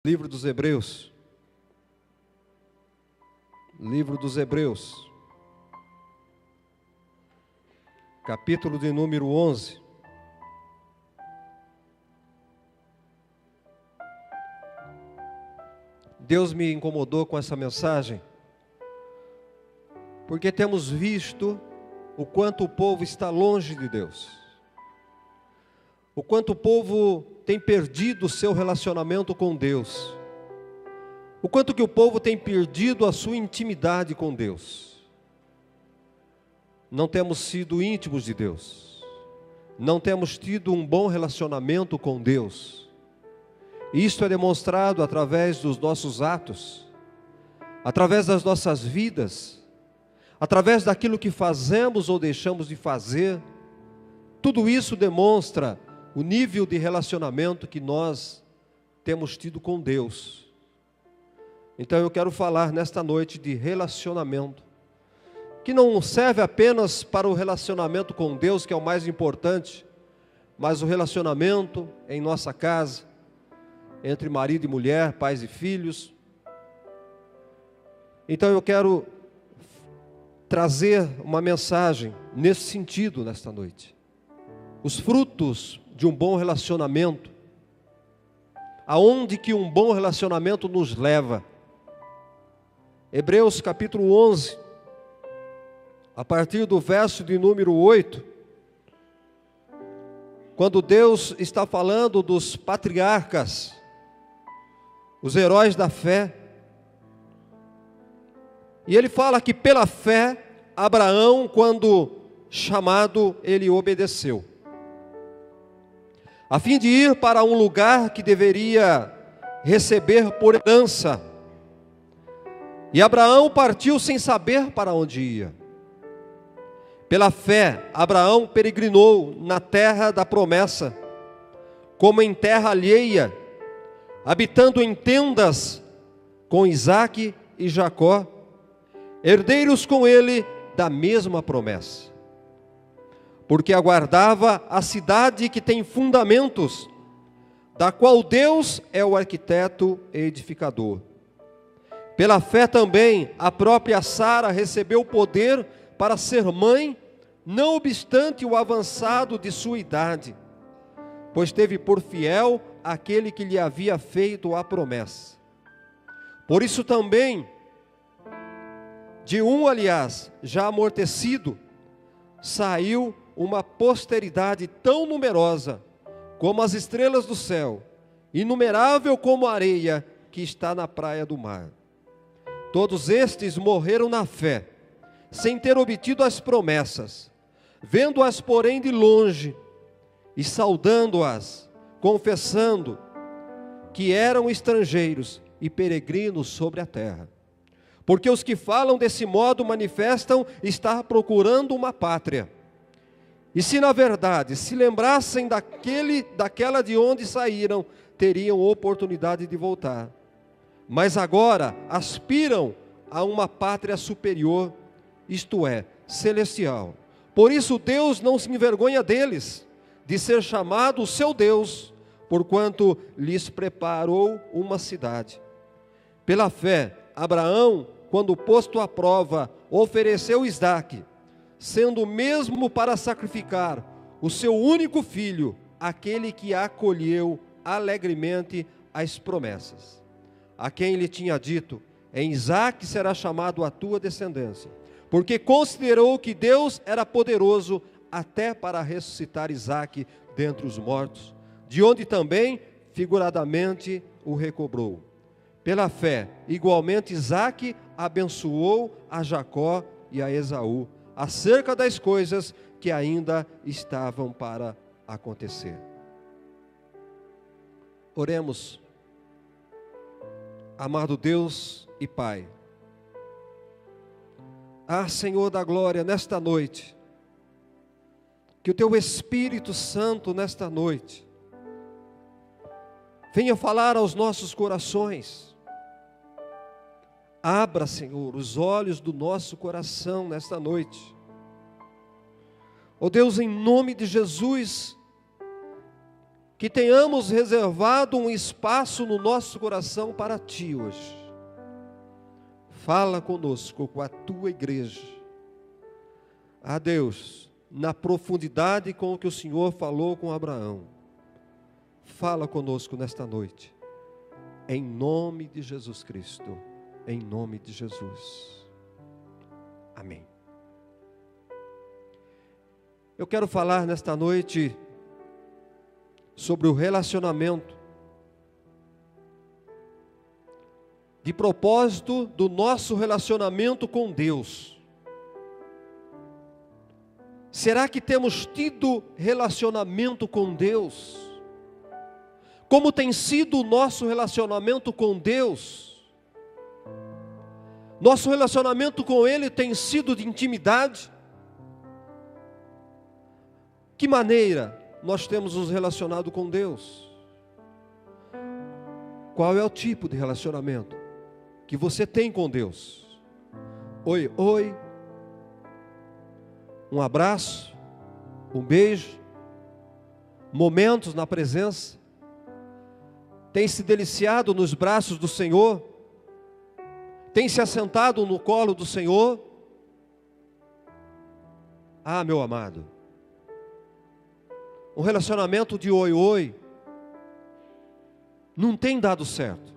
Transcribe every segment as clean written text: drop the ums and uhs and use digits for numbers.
Livro dos Hebreus. Livro dos Hebreus. Capítulo de número 11. Deus me incomodou com essa mensagem, porque temos visto o quanto o povo está longe de Deus. O quanto o povo tem perdido o seu relacionamento com Deus. O quanto que o povo tem perdido a sua intimidade com Deus. Não temos sido íntimos de Deus. Não temos tido um bom relacionamento com Deus. Isto é demonstrado através dos nossos atos, através das nossas vidas, através daquilo que fazemos ou deixamos de fazer. Tudo isso demonstra o nível de relacionamento que nós temos tido com Deus. Então eu quero falar nesta noite de relacionamento, que não serve apenas para o relacionamento com Deus, que é o mais importante, mas o relacionamento em nossa casa, entre marido e mulher, pais e filhos. Então eu quero trazer uma mensagem nesse sentido nesta noite. Os frutos de um bom relacionamento, aonde que um bom relacionamento nos leva. Hebreus capítulo 11, a partir do verso de número 8, quando Deus está falando dos patriarcas, os heróis da fé, e Ele fala que pela fé, Abraão, quando chamado, ele obedeceu, a fim de ir para um lugar que deveria receber por herança. E Abraão partiu sem saber para onde ia. Pela fé, Abraão peregrinou na terra da promessa, como em terra alheia, habitando em tendas com Isaque e Jacó, herdeiros com ele da mesma promessa. Porque aguardava a cidade que tem fundamentos, da qual Deus é o arquiteto e edificador. Pela fé também, a própria Sara recebeu poder para ser mãe, não obstante o avançado de sua idade, pois teve por fiel aquele que lhe havia feito a promessa. Por isso também, de um, aliás, já amortecido, saiu uma posteridade tão numerosa como as estrelas do céu, inumerável como a areia que está na praia do mar. Todos estes morreram na fé, sem ter obtido as promessas, vendo-as, porém, de longe, e saudando-as, confessando que eram estrangeiros e peregrinos sobre a terra. Porque os que falam desse modo manifestam estar procurando uma pátria. E se na verdade se lembrassem daquela de onde saíram, teriam oportunidade de voltar. Mas agora aspiram a uma pátria superior, isto é, celestial. Por isso Deus não se envergonha deles, de ser chamado o seu Deus, porquanto lhes preparou uma cidade. Pela fé, Abraão, quando posto à prova, ofereceu Isaque, sendo mesmo para sacrificar o seu único filho, aquele que acolheu alegremente as promessas. A quem lhe tinha dito: em Isaque será chamado a tua descendência, porque considerou que Deus era poderoso até para ressuscitar Isaque dentre os mortos, de onde também figuradamente o recobrou. Pela fé, igualmente Isaque abençoou a Jacó e a Esaú, acerca das coisas que ainda estavam para acontecer. Oremos. Amado Deus e Pai, Senhor da glória, nesta noite, que o Teu Espírito Santo nesta noite venha falar aos nossos corações. Abra, Senhor, os olhos do nosso coração nesta noite. Ó Deus, em nome de Jesus, que tenhamos reservado um espaço no nosso coração para Ti hoje. Fala conosco, com a Tua igreja. Ah, Deus, na profundidade com o que o Senhor falou com Abraão, fala conosco nesta noite, em nome de Jesus Cristo, em nome de Jesus. Amém. Eu quero falar nesta noite sobre o relacionamento, de propósito do nosso relacionamento com Deus. Será que temos tido relacionamento com Deus? Como tem sido o nosso relacionamento com Deus? Nosso relacionamento com Ele tem sido de intimidade? Que maneira nós temos nos relacionado com Deus? Qual é o tipo de relacionamento que você tem com Deus? Oi, oi, um abraço, um beijo, momentos na presença, tem se deliciado nos braços do Senhor, tem se assentado no colo do Senhor? Ah, meu amado, um relacionamento de oi, oi, não tem dado certo.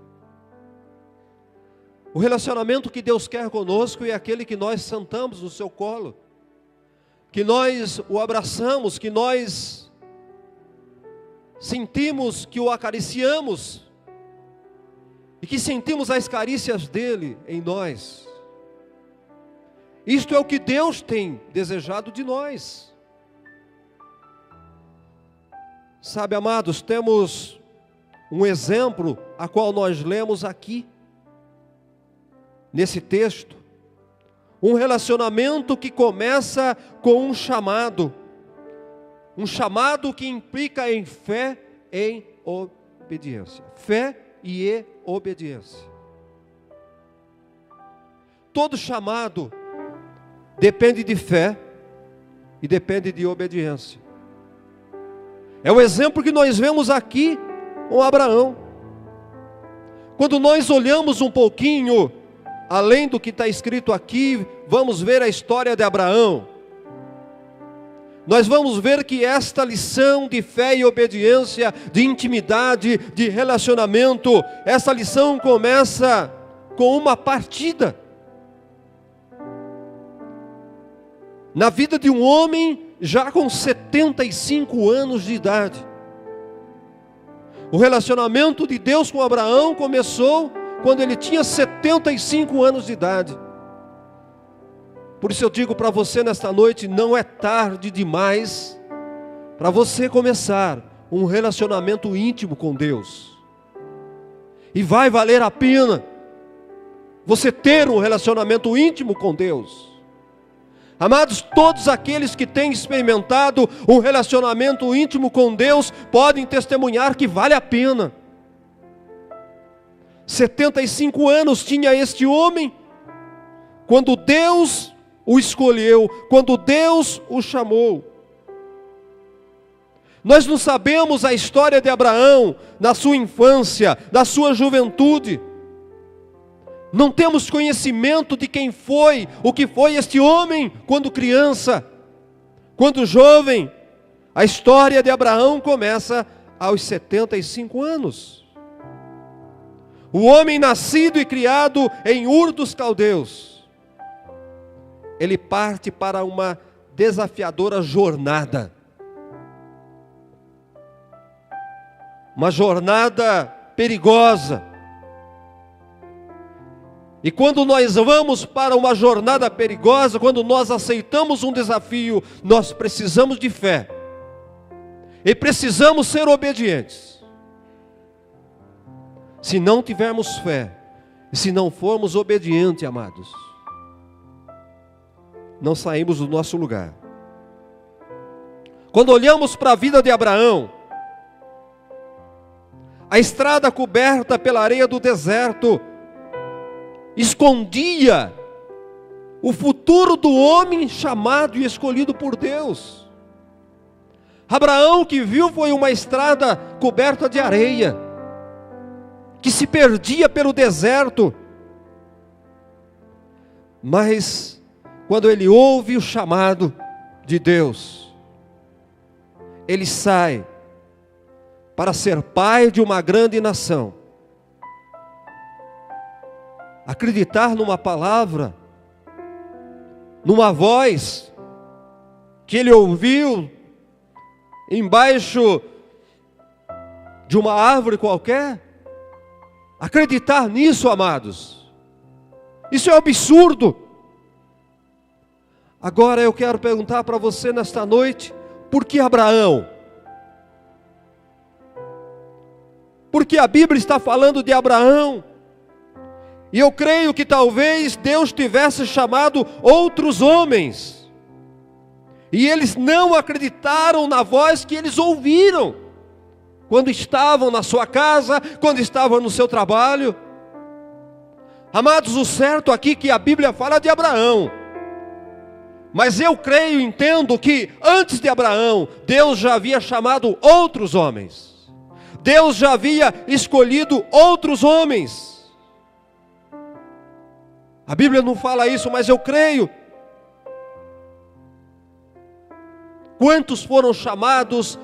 O relacionamento que Deus quer conosco é aquele que nós sentamos no seu colo, que nós o abraçamos, que nós sentimos que o acariciamos, e que sentimos as carícias dele em nós. Isto é o que Deus tem desejado de nós. Sabe, amados, temos um exemplo a qual nós lemos aqui, nesse texto, um relacionamento que começa com um chamado que implica em fé, em obediência. Fé e obediência. Todo chamado depende de fé e depende de obediência. É o exemplo que nós vemos aqui com Abraão. Quando nós olhamos um pouquinho além do que está escrito aqui, vamos ver a história de Abraão. Nós vamos ver que esta lição de fé e obediência, de intimidade, de relacionamento, essa lição começa com uma partida. Na vida de um homem já com 75 anos de idade. O relacionamento de Deus com Abraão começou quando ele tinha 75 anos de idade. Por isso eu digo para você nesta noite, não é tarde demais para você começar um relacionamento íntimo com Deus. E vai valer a pena você ter um relacionamento íntimo com Deus. Amados, todos aqueles que têm experimentado um relacionamento íntimo com Deus podem testemunhar que vale a pena. 75 anos tinha este homem quando Deus o escolheu, quando Deus o chamou. Nós não sabemos a história de Abraão na sua infância, na sua juventude. Não temos conhecimento de quem foi, o que foi este homem quando criança, quando jovem. A história de Abraão começa aos 75 anos. O homem nascido e criado em Ur dos Caldeus, ele parte para uma desafiadora jornada. Uma jornada perigosa. E quando nós vamos para uma jornada perigosa, quando nós aceitamos um desafio, nós precisamos de fé. E precisamos ser obedientes. Se não tivermos fé, e se não formos obedientes, amados, não saímos do nosso lugar. Quando olhamos para a vida de Abraão, a estrada coberta pela areia do deserto escondia o futuro do homem chamado e escolhido por Deus. Abraão que viu foi uma estrada coberta de areia, que se perdia pelo deserto. Mas quando ele ouve o chamado de Deus, ele sai para ser pai de uma grande nação. Acreditar numa palavra, numa voz que ele ouviu embaixo de uma árvore qualquer. Acreditar nisso, amados, isso é absurdo. Agora eu quero perguntar para você nesta noite: por que Abraão? Porque a Bíblia está falando de Abraão. E eu creio que talvez Deus tivesse chamado outros homens, e eles não acreditaram na voz que eles ouviram, quando estavam na sua casa, quando estavam no seu trabalho. Amados, o certo aqui é que a Bíblia fala de Abraão. Mas eu creio, entendo que antes de Abraão, Deus já havia chamado outros homens. Deus já havia escolhido outros homens. A Bíblia não fala isso, mas eu creio. Quantos foram chamados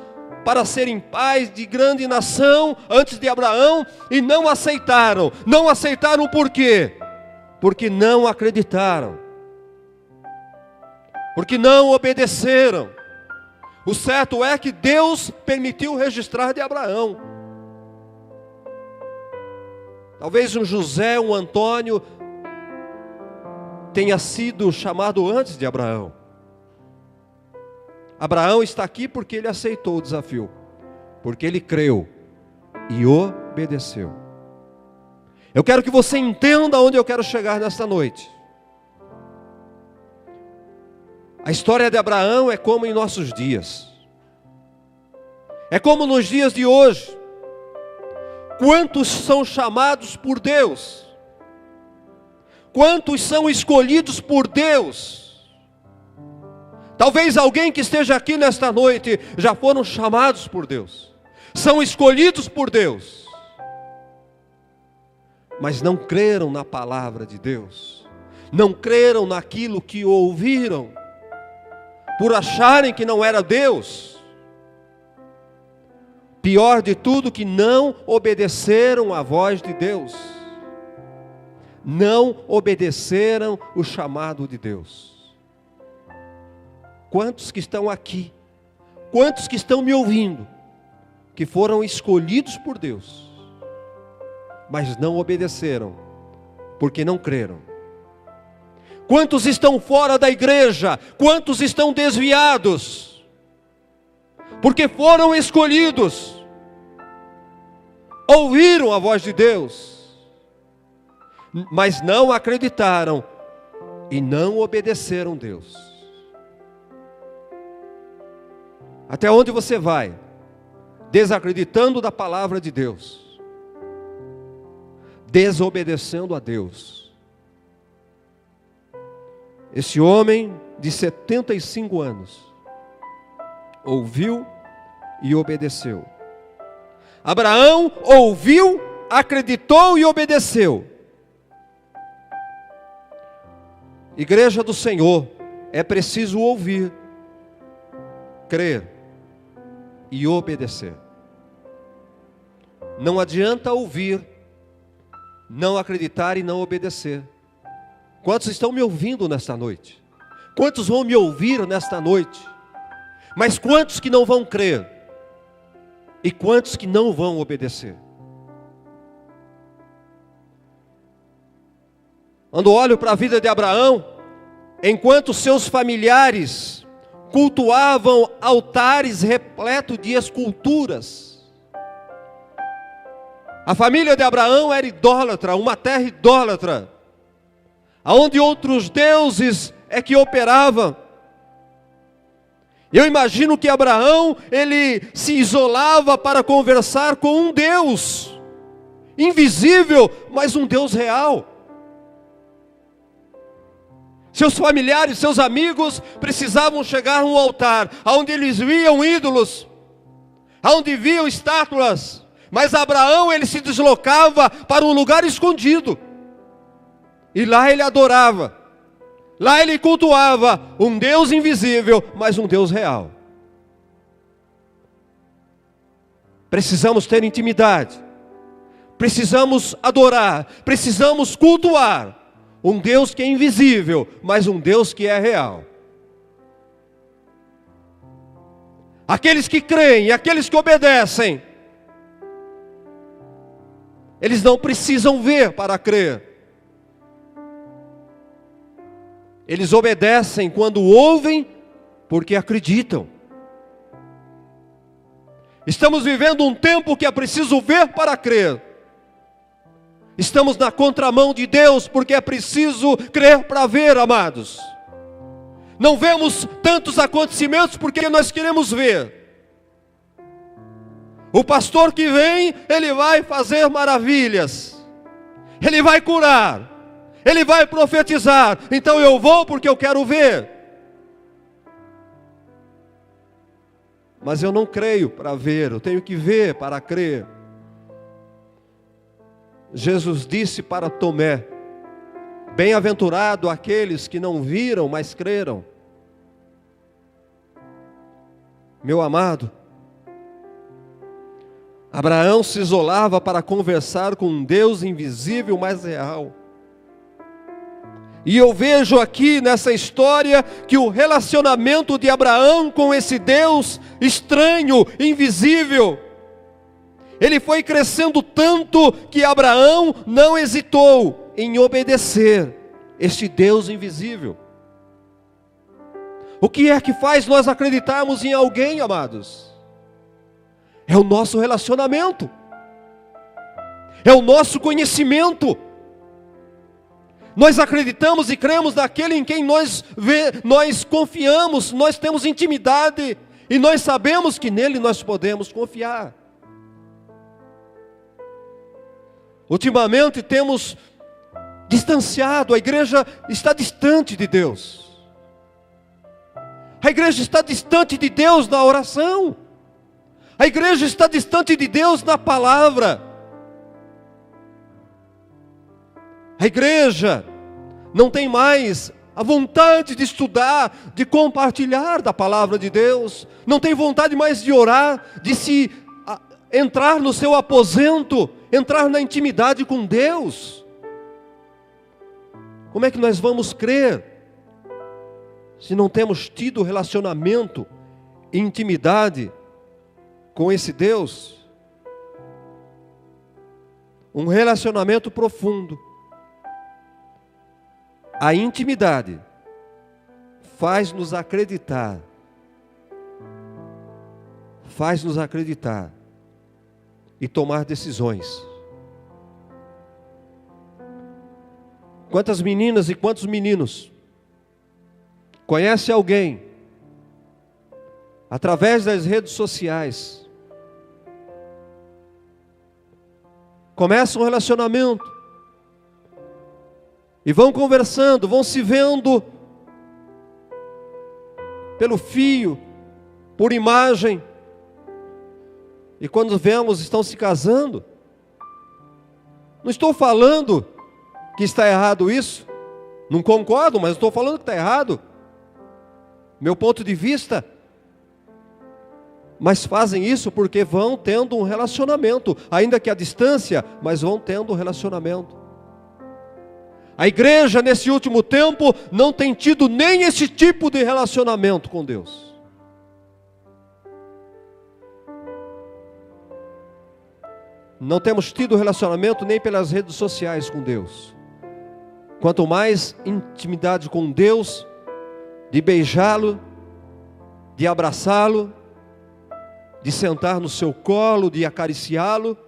para serem pais de grande nação antes de Abraão e não aceitaram? Não aceitaram por quê? Porque não acreditaram. Porque não obedeceram. O certo é que Deus permitiu registrar de Abraão. Talvez um José, um Antônio tenha sido chamado antes de Abraão. Abraão está aqui porque ele aceitou o desafio, porque ele creu e obedeceu. Eu quero que você entenda onde eu quero chegar nesta noite. A história de Abraão é como em nossos dias. É como nos dias de hoje. Quantos são chamados por Deus? Quantos são escolhidos por Deus? Talvez alguém que esteja aqui nesta noite já foram chamados por Deus, são escolhidos por Deus, mas não creram na palavra de Deus, não creram naquilo que ouviram, por acharem que não era Deus. Pior de tudo, que não obedeceram à voz de Deus, não obedeceram o chamado de Deus. Quantos que estão aqui, quantos que estão me ouvindo, que foram escolhidos por Deus, mas não obedeceram, porque não creram? Quantos estão fora da igreja? Quantos estão desviados? Porque foram escolhidos, ouviram a voz de Deus, mas não acreditaram e não obedeceram Deus. Até onde você vai? Desacreditando da palavra de Deus, desobedecendo a Deus. Esse homem de 75 anos ouviu e obedeceu. Abraão ouviu, acreditou e obedeceu. Igreja do Senhor, é preciso ouvir, crer e obedecer. Não adianta ouvir, não acreditar e não obedecer. Quantos estão me ouvindo nesta noite? Quantos vão me ouvir nesta noite? Mas quantos que não vão crer? E quantos que não vão obedecer? Quando olho para a vida de Abraão, enquanto seus familiares cultuavam altares repletos de esculturas, a família de Abraão era idólatra, uma terra idólatra, aonde outros deuses é que operavam. Eu imagino que Abraão, ele se isolava para conversar com um Deus invisível, mas um Deus real. Seus familiares, seus amigos precisavam chegar a um altar, onde eles viam ídolos, onde viam estátuas. Mas Abraão, ele se deslocava para um lugar escondido. E lá ele adorava. Lá ele cultuava um Deus invisível, mas um Deus real. Precisamos ter intimidade. Precisamos adorar. Precisamos cultuar um Deus que é invisível, mas um Deus que é real. Aqueles que creem, aqueles que obedecem, eles não precisam ver para crer. Eles obedecem quando ouvem, porque acreditam. Estamos vivendo um tempo que é preciso ver para crer. Estamos na contramão de Deus, porque é preciso crer para ver, amados. Não vemos tantos acontecimentos porque nós queremos ver. O pastor que vem, ele vai fazer maravilhas. Ele vai curar. Ele vai profetizar. Então eu vou porque eu quero ver. Mas eu não creio para ver, eu tenho que ver para crer. Jesus disse para Tomé: bem-aventurado aqueles que não viram, mas creram. Meu amado, Abraão se isolava para conversar com um Deus invisível, mas real. E eu vejo aqui nessa história que o relacionamento de Abraão com esse Deus estranho, invisível, ele foi crescendo tanto que Abraão não hesitou em obedecer este Deus invisível. O que é que faz nós acreditarmos em alguém, amados? É o nosso relacionamento, é o nosso conhecimento. Nós acreditamos e cremos naquele em quem nós confiamos, nós temos intimidade e nós sabemos que nele nós podemos confiar. Ultimamente temos distanciado, a igreja está distante de Deus. A igreja está distante de Deus na oração. A igreja está distante de Deus na palavra. A igreja não tem mais a vontade de estudar, de compartilhar da palavra de Deus. Não tem vontade mais de orar, de entrar no seu aposento, entrar na intimidade com Deus. Como é que nós vamos crer se não temos tido relacionamento e intimidade com esse Deus? Um relacionamento profundo. A intimidade faz-nos acreditar e tomar decisões. Quantas meninas e quantos meninos conhecem alguém através das redes sociais, começam um relacionamento e vão conversando, vão se vendo pelo fio, por imagem, e quando vemos estão se casando. Não estou falando que está errado isso, não concordo, mas estou falando que está errado, meu ponto de vista. Mas fazem isso porque vão tendo um relacionamento, ainda que à distância, mas vão tendo um relacionamento. A igreja nesse último tempo não tem tido nem esse tipo de relacionamento com Deus. Não temos tido relacionamento nem pelas redes sociais com Deus. Quanto mais intimidade com Deus, de beijá-lo, de abraçá-lo, de sentar no seu colo, de acariciá-lo.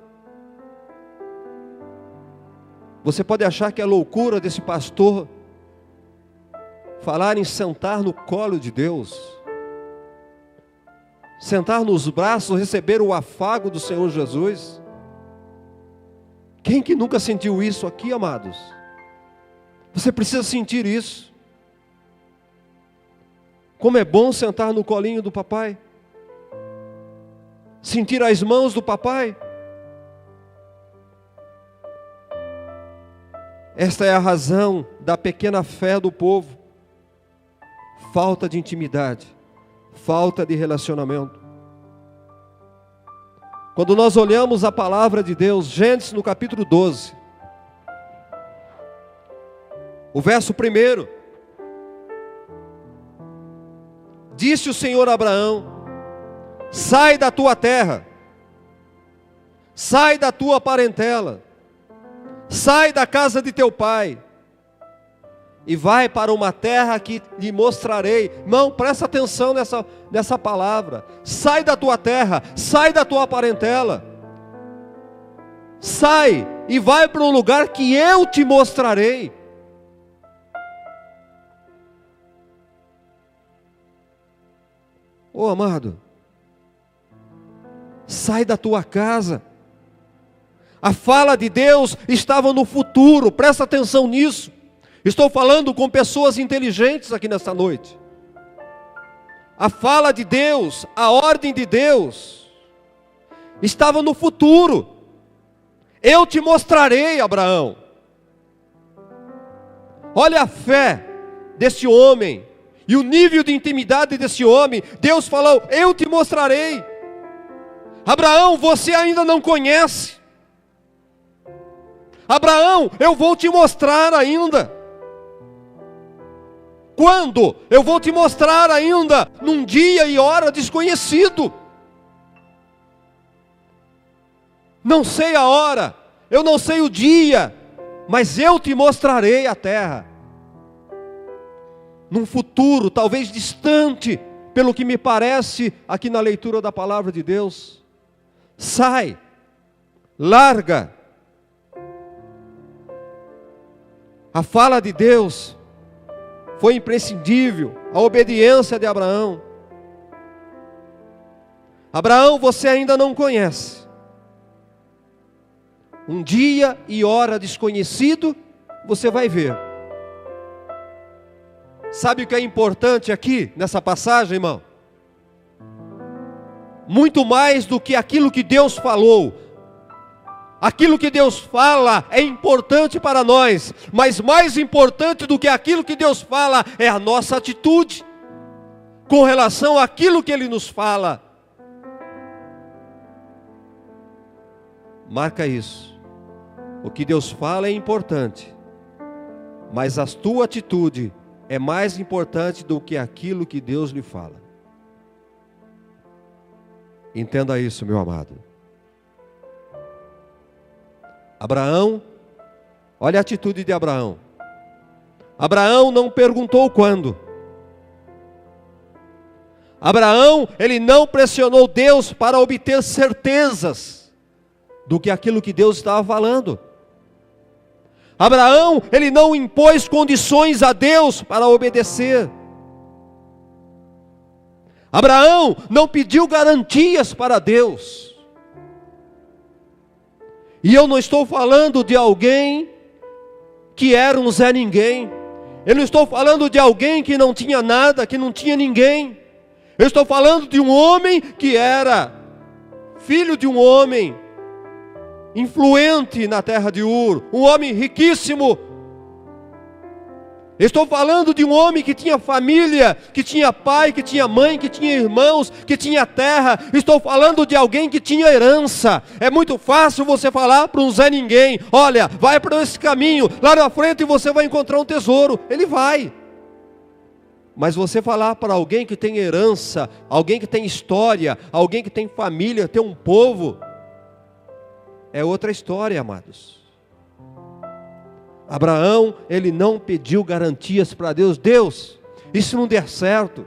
Você pode achar que é loucura desse pastor falar em sentar no colo de Deus, sentar nos braços, receber o afago do Senhor Jesus. Quem que nunca sentiu isso aqui, amados? Você precisa sentir isso. Como é bom sentar no colinho do papai, sentir as mãos do papai. Esta é a razão da pequena fé do povo. Falta de intimidade, falta de relacionamento. Quando nós olhamos a palavra de Deus, Gênesis no capítulo 12, o verso 1, disse o Senhor a Abraão: sai da tua terra, sai da tua parentela, sai da casa de teu pai, e vai para uma terra que lhe mostrarei. Irmão, presta atenção nessa palavra. Sai da tua terra, sai da tua parentela, sai e vai para um lugar que eu te mostrarei. Ô amado, sai da tua casa. A fala de Deus estava no futuro, presta atenção nisso. Estou falando com pessoas inteligentes aqui nesta noite. A fala de Deus, a ordem de Deus, estava no futuro. Eu te mostrarei, Abraão. Olha a fé desse homem e o nível de intimidade desse homem. Deus falou: eu te mostrarei. Abraão, você ainda não conhece. Abraão, eu vou te mostrar ainda. Quando? Eu vou te mostrar ainda, num dia e hora desconhecido. Não sei a hora, eu não sei o dia, mas eu te mostrarei a terra. Num futuro, talvez distante, pelo que me parece aqui na leitura da palavra de Deus. Sai, larga. A fala de Deus foi imprescindível, a obediência de Abraão. Abraão, você ainda não conhece. Um dia e hora desconhecido, você vai ver. Sabe o que é importante aqui, nessa passagem, irmão? Muito mais do que aquilo que Deus falou. Aquilo que Deus fala é importante para nós, mas mais importante do que aquilo que Deus fala é a nossa atitude com relação àquilo que Ele nos fala. Marca isso. O que Deus fala é importante, mas a tua atitude é mais importante do que aquilo que Deus lhe fala. Entenda isso, meu amado. Abraão, olha a atitude de Abraão. Abraão não perguntou quando. Abraão, ele não pressionou Deus para obter certezas do que aquilo que Deus estava falando. Abraão, ele não impôs condições a Deus para obedecer. Abraão não pediu garantias para Deus. E eu não estou falando de alguém que era um Zé Ninguém. Eu não estou falando de alguém que não tinha nada, que não tinha ninguém. Eu estou falando de um homem que era filho de um homem influente na terra de Ur, um homem riquíssimo. Estou falando de um homem que tinha família, que tinha pai, que tinha mãe, que tinha irmãos, que tinha terra. Estou falando de alguém que tinha herança. É muito fácil você falar para um Zé Ninguém: olha, vai para esse caminho, lá na frente você vai encontrar um tesouro. Ele vai. Mas você falar para alguém que tem herança, alguém que tem história, alguém que tem família, tem um povo, é outra história, amados. Abraão, ele não pediu garantias para Deus. Deus, e se não der certo?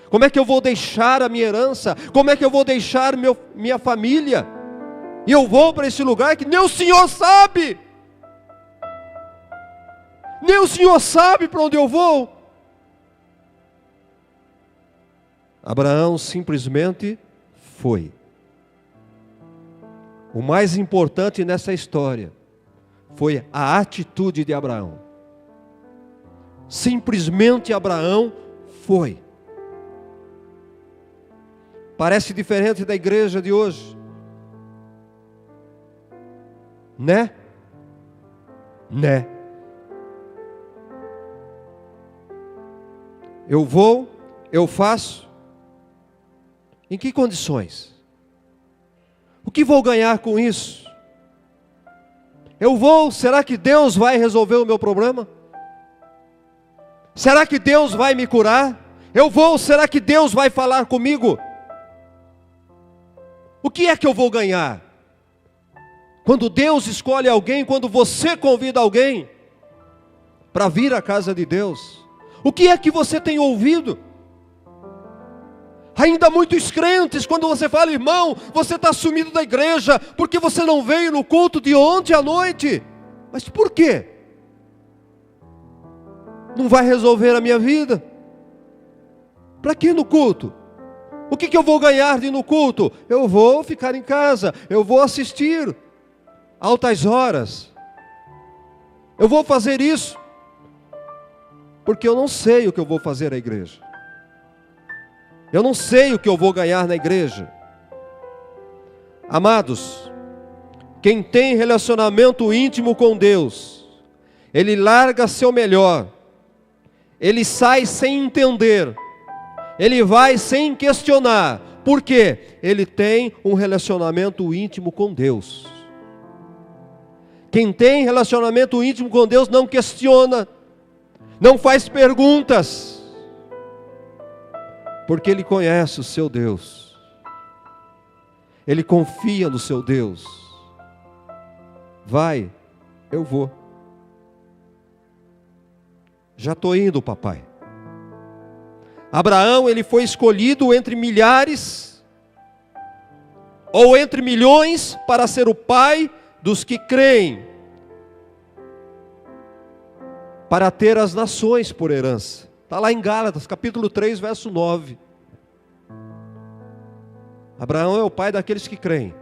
Como é que eu vou deixar a minha herança? Como é que eu vou deixar minha família? E eu vou para esse lugar que nem o Senhor sabe. Nem o Senhor sabe para onde eu vou. Abraão simplesmente foi. O mais importante nessa história foi a atitude de Abraão. Simplesmente Abraão foi. Parece diferente da igreja de hoje. Né? Né? Eu vou, eu faço. Em que condições? O que vou ganhar com isso? Eu vou, será que Deus vai resolver o meu problema? Será que Deus vai me curar? Eu vou, será que Deus vai falar comigo? O que é que eu vou ganhar? Quando Deus escolhe alguém, quando você convida alguém para vir à casa de Deus, o que é que você tem ouvido? Ainda muitos crentes, quando você fala, irmão, você está sumido da igreja, porque você não veio no culto de ontem à noite. Mas por quê? Não vai resolver a minha vida? Para que no culto? O que eu vou ganhar de ir no culto? Eu vou ficar em casa, eu vou assistir altas horas. Eu vou fazer isso, porque eu não sei o que eu vou fazer à igreja. Eu não sei o que eu vou ganhar na igreja. Amados, quem tem relacionamento íntimo com Deus, ele larga seu melhor, ele sai sem entender, ele vai sem questionar. Por quê? Ele tem um relacionamento íntimo com Deus. Quem tem relacionamento íntimo com Deus não questiona, não faz perguntas, porque ele conhece o seu Deus, ele confia no seu Deus. Vai, eu vou. Já estou indo, papai. Abraão, ele foi escolhido entre milhares ou entre milhões para ser o pai dos que creem, para ter as nações por herança. Está lá em Gálatas, capítulo 3, verso 9. Abraão é o pai daqueles que creem,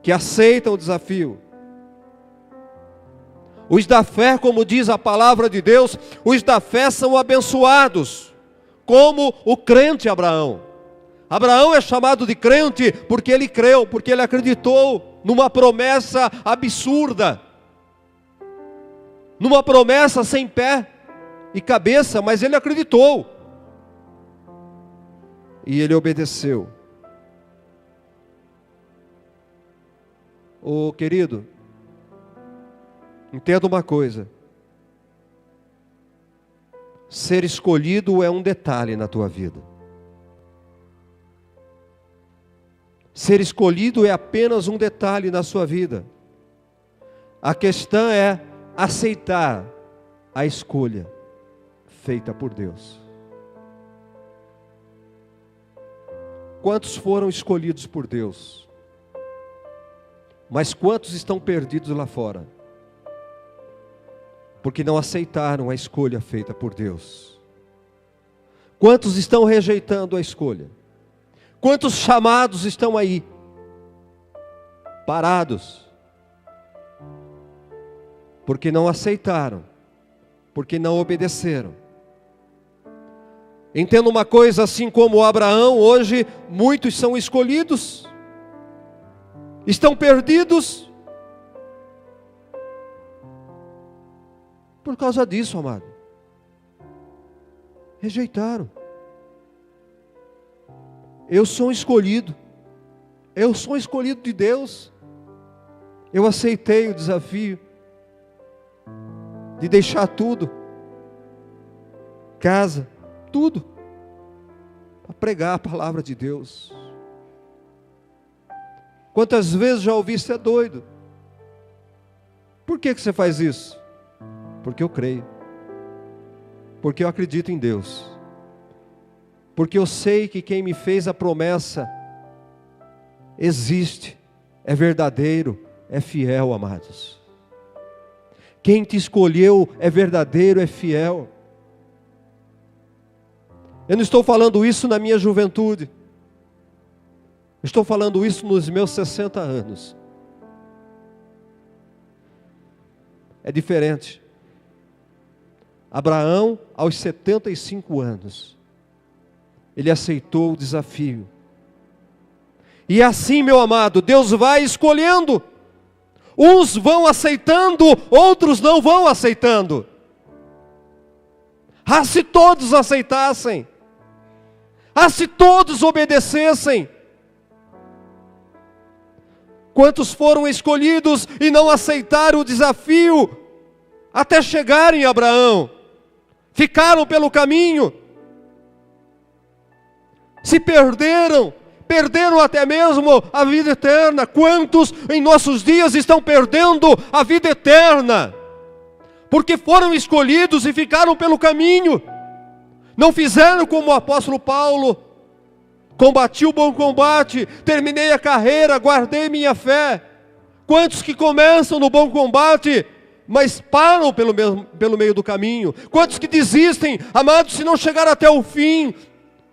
que aceitam o desafio. Os da fé, como diz a palavra de Deus, os da fé são abençoados, como o crente Abraão. Abraão é chamado de crente porque ele creu, porque ele acreditou numa promessa absurda, numa promessa sem pé e cabeça, mas ele acreditou. E ele obedeceu. Ô querido, entenda uma coisa. Ser escolhido é um detalhe na tua vida. Ser escolhido é apenas um detalhe na sua vida. A questão é aceitar a escolha feita por Deus. Quantos foram escolhidos por Deus? Mas quantos estão perdidos lá fora? Porque não aceitaram a escolha feita por Deus. Quantos estão rejeitando a escolha? Quantos chamados estão aí, parados, porque não aceitaram, porque não obedeceram? Entenda uma coisa, assim como Abraão, hoje muitos são escolhidos, estão perdidos, por causa disso, amado. Rejeitaram. Eu sou um escolhido. Eu sou um escolhido de Deus. Eu aceitei o desafio de deixar tudo, casa, tudo, para pregar a palavra de Deus. Quantas vezes já ouvi, você é doido? Por que você faz isso? Porque eu creio, porque eu acredito em Deus, porque eu sei que quem me fez a promessa existe, é verdadeiro, é fiel, amados. Quem te escolheu é verdadeiro, é fiel. Eu não estou falando isso na minha juventude, estou falando isso nos meus 60 anos. É diferente. Abraão, aos 75 anos, ele aceitou o desafio. E assim, meu amado, Deus vai escolhendo. Uns vão aceitando, outros não vão aceitando. Ah, se todos aceitassem, ah, se todos obedecessem. Quantos foram escolhidos e não aceitaram o desafio até chegarem a Abraão? Ficaram pelo caminho, se perderam até mesmo a vida eterna. Quantos em nossos dias estão perdendo a vida eterna? Porque foram escolhidos e ficaram pelo caminho. Não fizeram como o apóstolo Paulo: combati o bom combate, terminei a carreira, guardei minha fé. Quantos que começam no bom combate, mas param pelo meio do caminho? Quantos que desistem, amados, se não chegar até o fim?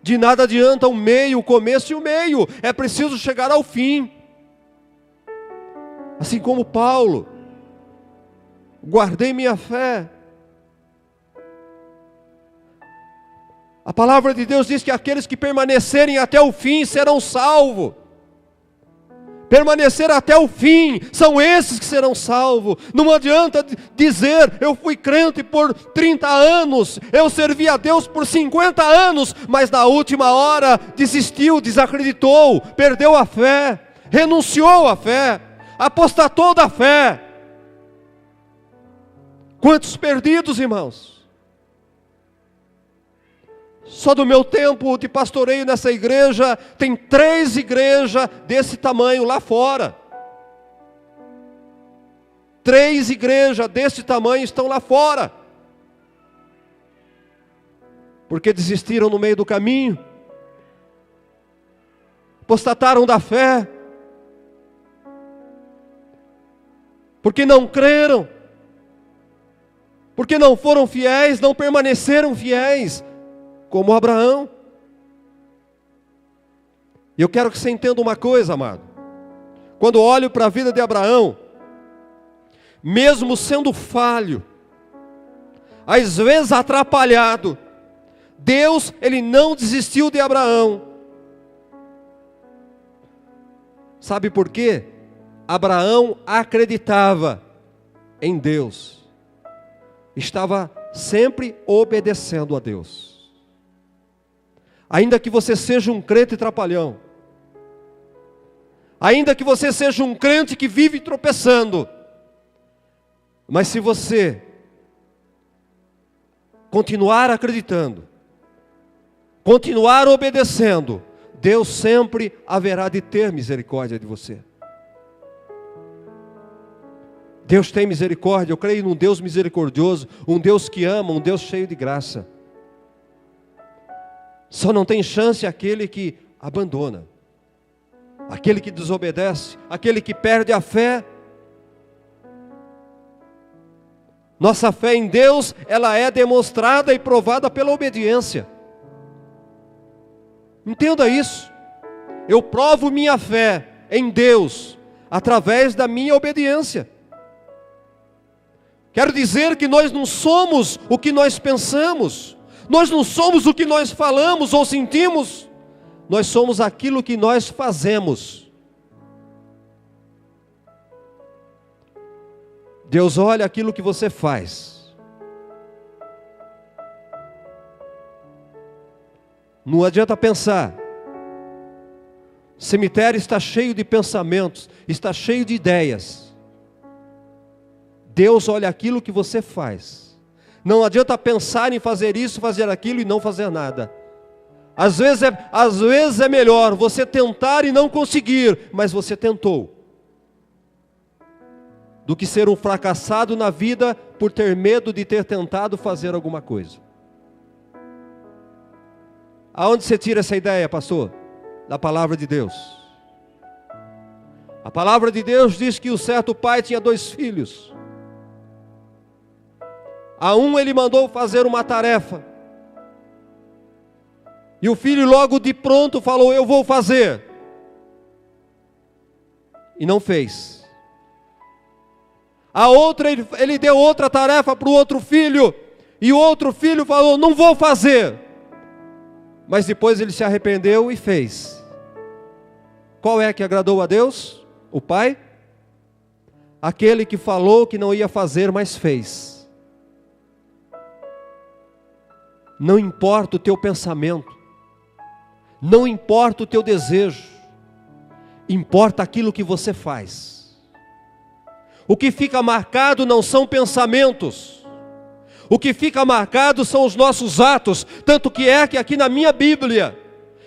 De nada adianta o meio, o começo e o meio. É preciso chegar ao fim. Assim como Paulo: guardei minha fé. A palavra de Deus diz que aqueles que permanecerem até o fim serão salvos. Permanecer até o fim, são esses que serão salvos. Não adianta dizer: eu fui crente por 30 anos, eu servi a Deus por 50 anos, mas na última hora desistiu, desacreditou, perdeu a fé, renunciou à fé, apostatou da fé. Quantos perdidos, irmãos? Só do meu tempo de pastoreio nessa igreja, tem 3 igrejas desse tamanho lá fora. 3 igrejas desse tamanho estão lá fora. Porque desistiram no meio do caminho, apostataram da fé, porque não creram, porque não foram fiéis, não permaneceram fiéis, como Abraão. E eu quero que você entenda uma coisa, amado. Quando olho para a vida de Abraão, mesmo sendo falho, às vezes atrapalhado, Deus, Ele não desistiu de Abraão. Sabe por quê? Abraão acreditava em Deus, estava sempre obedecendo a Deus. Ainda que você seja um crente trapalhão, ainda que você seja um crente que vive tropeçando, mas se você continuar acreditando, continuar obedecendo, Deus sempre haverá de ter misericórdia de você. Deus tem misericórdia. Eu creio num Deus misericordioso, um Deus que ama, um Deus cheio de graça. Só não tem chance aquele que abandona, aquele que desobedece, aquele que perde a fé. Nossa fé em Deus, ela é demonstrada e provada pela obediência. Entenda isso. Eu provo minha fé em Deus através da minha obediência. Quero dizer que nós não somos o que nós pensamos. Nós não somos o que nós falamos ou sentimos. Nós somos aquilo que nós fazemos. Deus olha aquilo que você faz. Não adianta pensar. O cemitério está cheio de pensamentos, está cheio de ideias. Deus olha aquilo que você faz. Não adianta pensar em fazer isso, fazer aquilo e não fazer nada. Às vezes é melhor você tentar e não conseguir, mas você tentou, do que ser um fracassado na vida por ter medo de ter tentado fazer alguma coisa. Aonde você tira essa ideia, pastor? Da palavra de Deus. A palavra de Deus diz que o certo pai tinha 2 filhos. A um ele mandou fazer uma tarefa. E o filho logo de pronto falou: eu vou fazer. E não fez. A outra, ele deu outra tarefa para o outro filho. E o outro filho falou: não vou fazer. mas depois ele se arrependeu e fez. Qual é que agradou a Deus? O Pai? Aquele que falou que não ia fazer, mas fez. Não importa o teu pensamento, não importa o teu desejo, importa aquilo que você faz. O que fica marcado não são pensamentos, o que fica marcado são os nossos atos. Tanto que é que aqui na minha Bíblia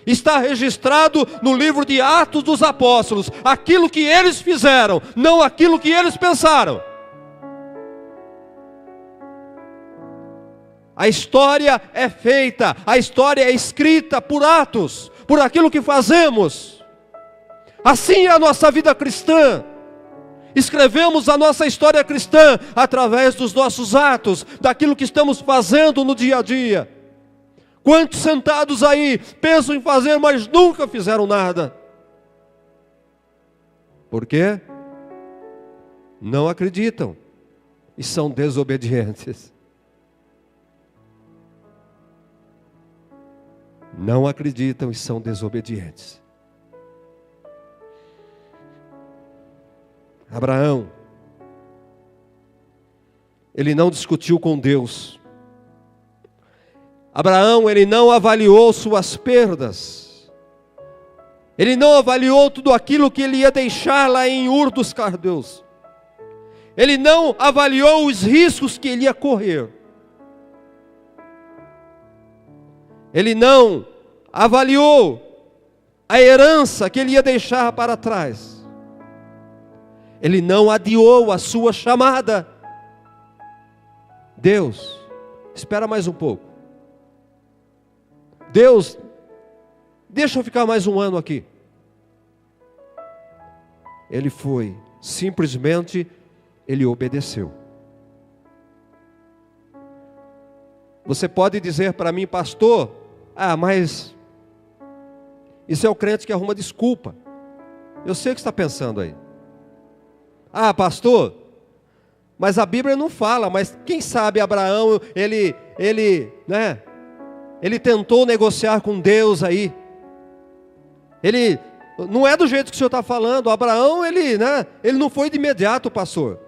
está registrado no livro de Atos dos Apóstolos aquilo que eles fizeram, não aquilo que eles pensaram. A história é feita, a história é escrita por atos, por aquilo que fazemos. Assim é a nossa vida cristã. Escrevemos a nossa história cristã através dos nossos atos, daquilo que estamos fazendo no dia a dia. Quantos sentados aí pensam em fazer, mas nunca fizeram nada? Por quê? Não acreditam e são desobedientes. Não acreditam e são desobedientes. Abraão, ele não discutiu com Deus. Abraão, ele não avaliou suas perdas. Ele não avaliou tudo aquilo que ele ia deixar lá em Ur dos Caldeus. Ele não avaliou os riscos que ele ia correr. Ele não avaliou a herança que ele ia deixar para trás. Ele não adiou a sua chamada. Deus, espera mais um pouco. Deus, deixa eu ficar mais um ano aqui. Ele foi, simplesmente, ele obedeceu. Você pode dizer para mim, pastor, mas isso é o crente que arruma desculpa. Eu sei o que você está pensando aí. Pastor, mas a Bíblia não fala, mas quem sabe Abraão, ele tentou negociar com Deus aí. Ele, não é do jeito que o senhor está falando. Abraão, ele não foi de imediato, pastor.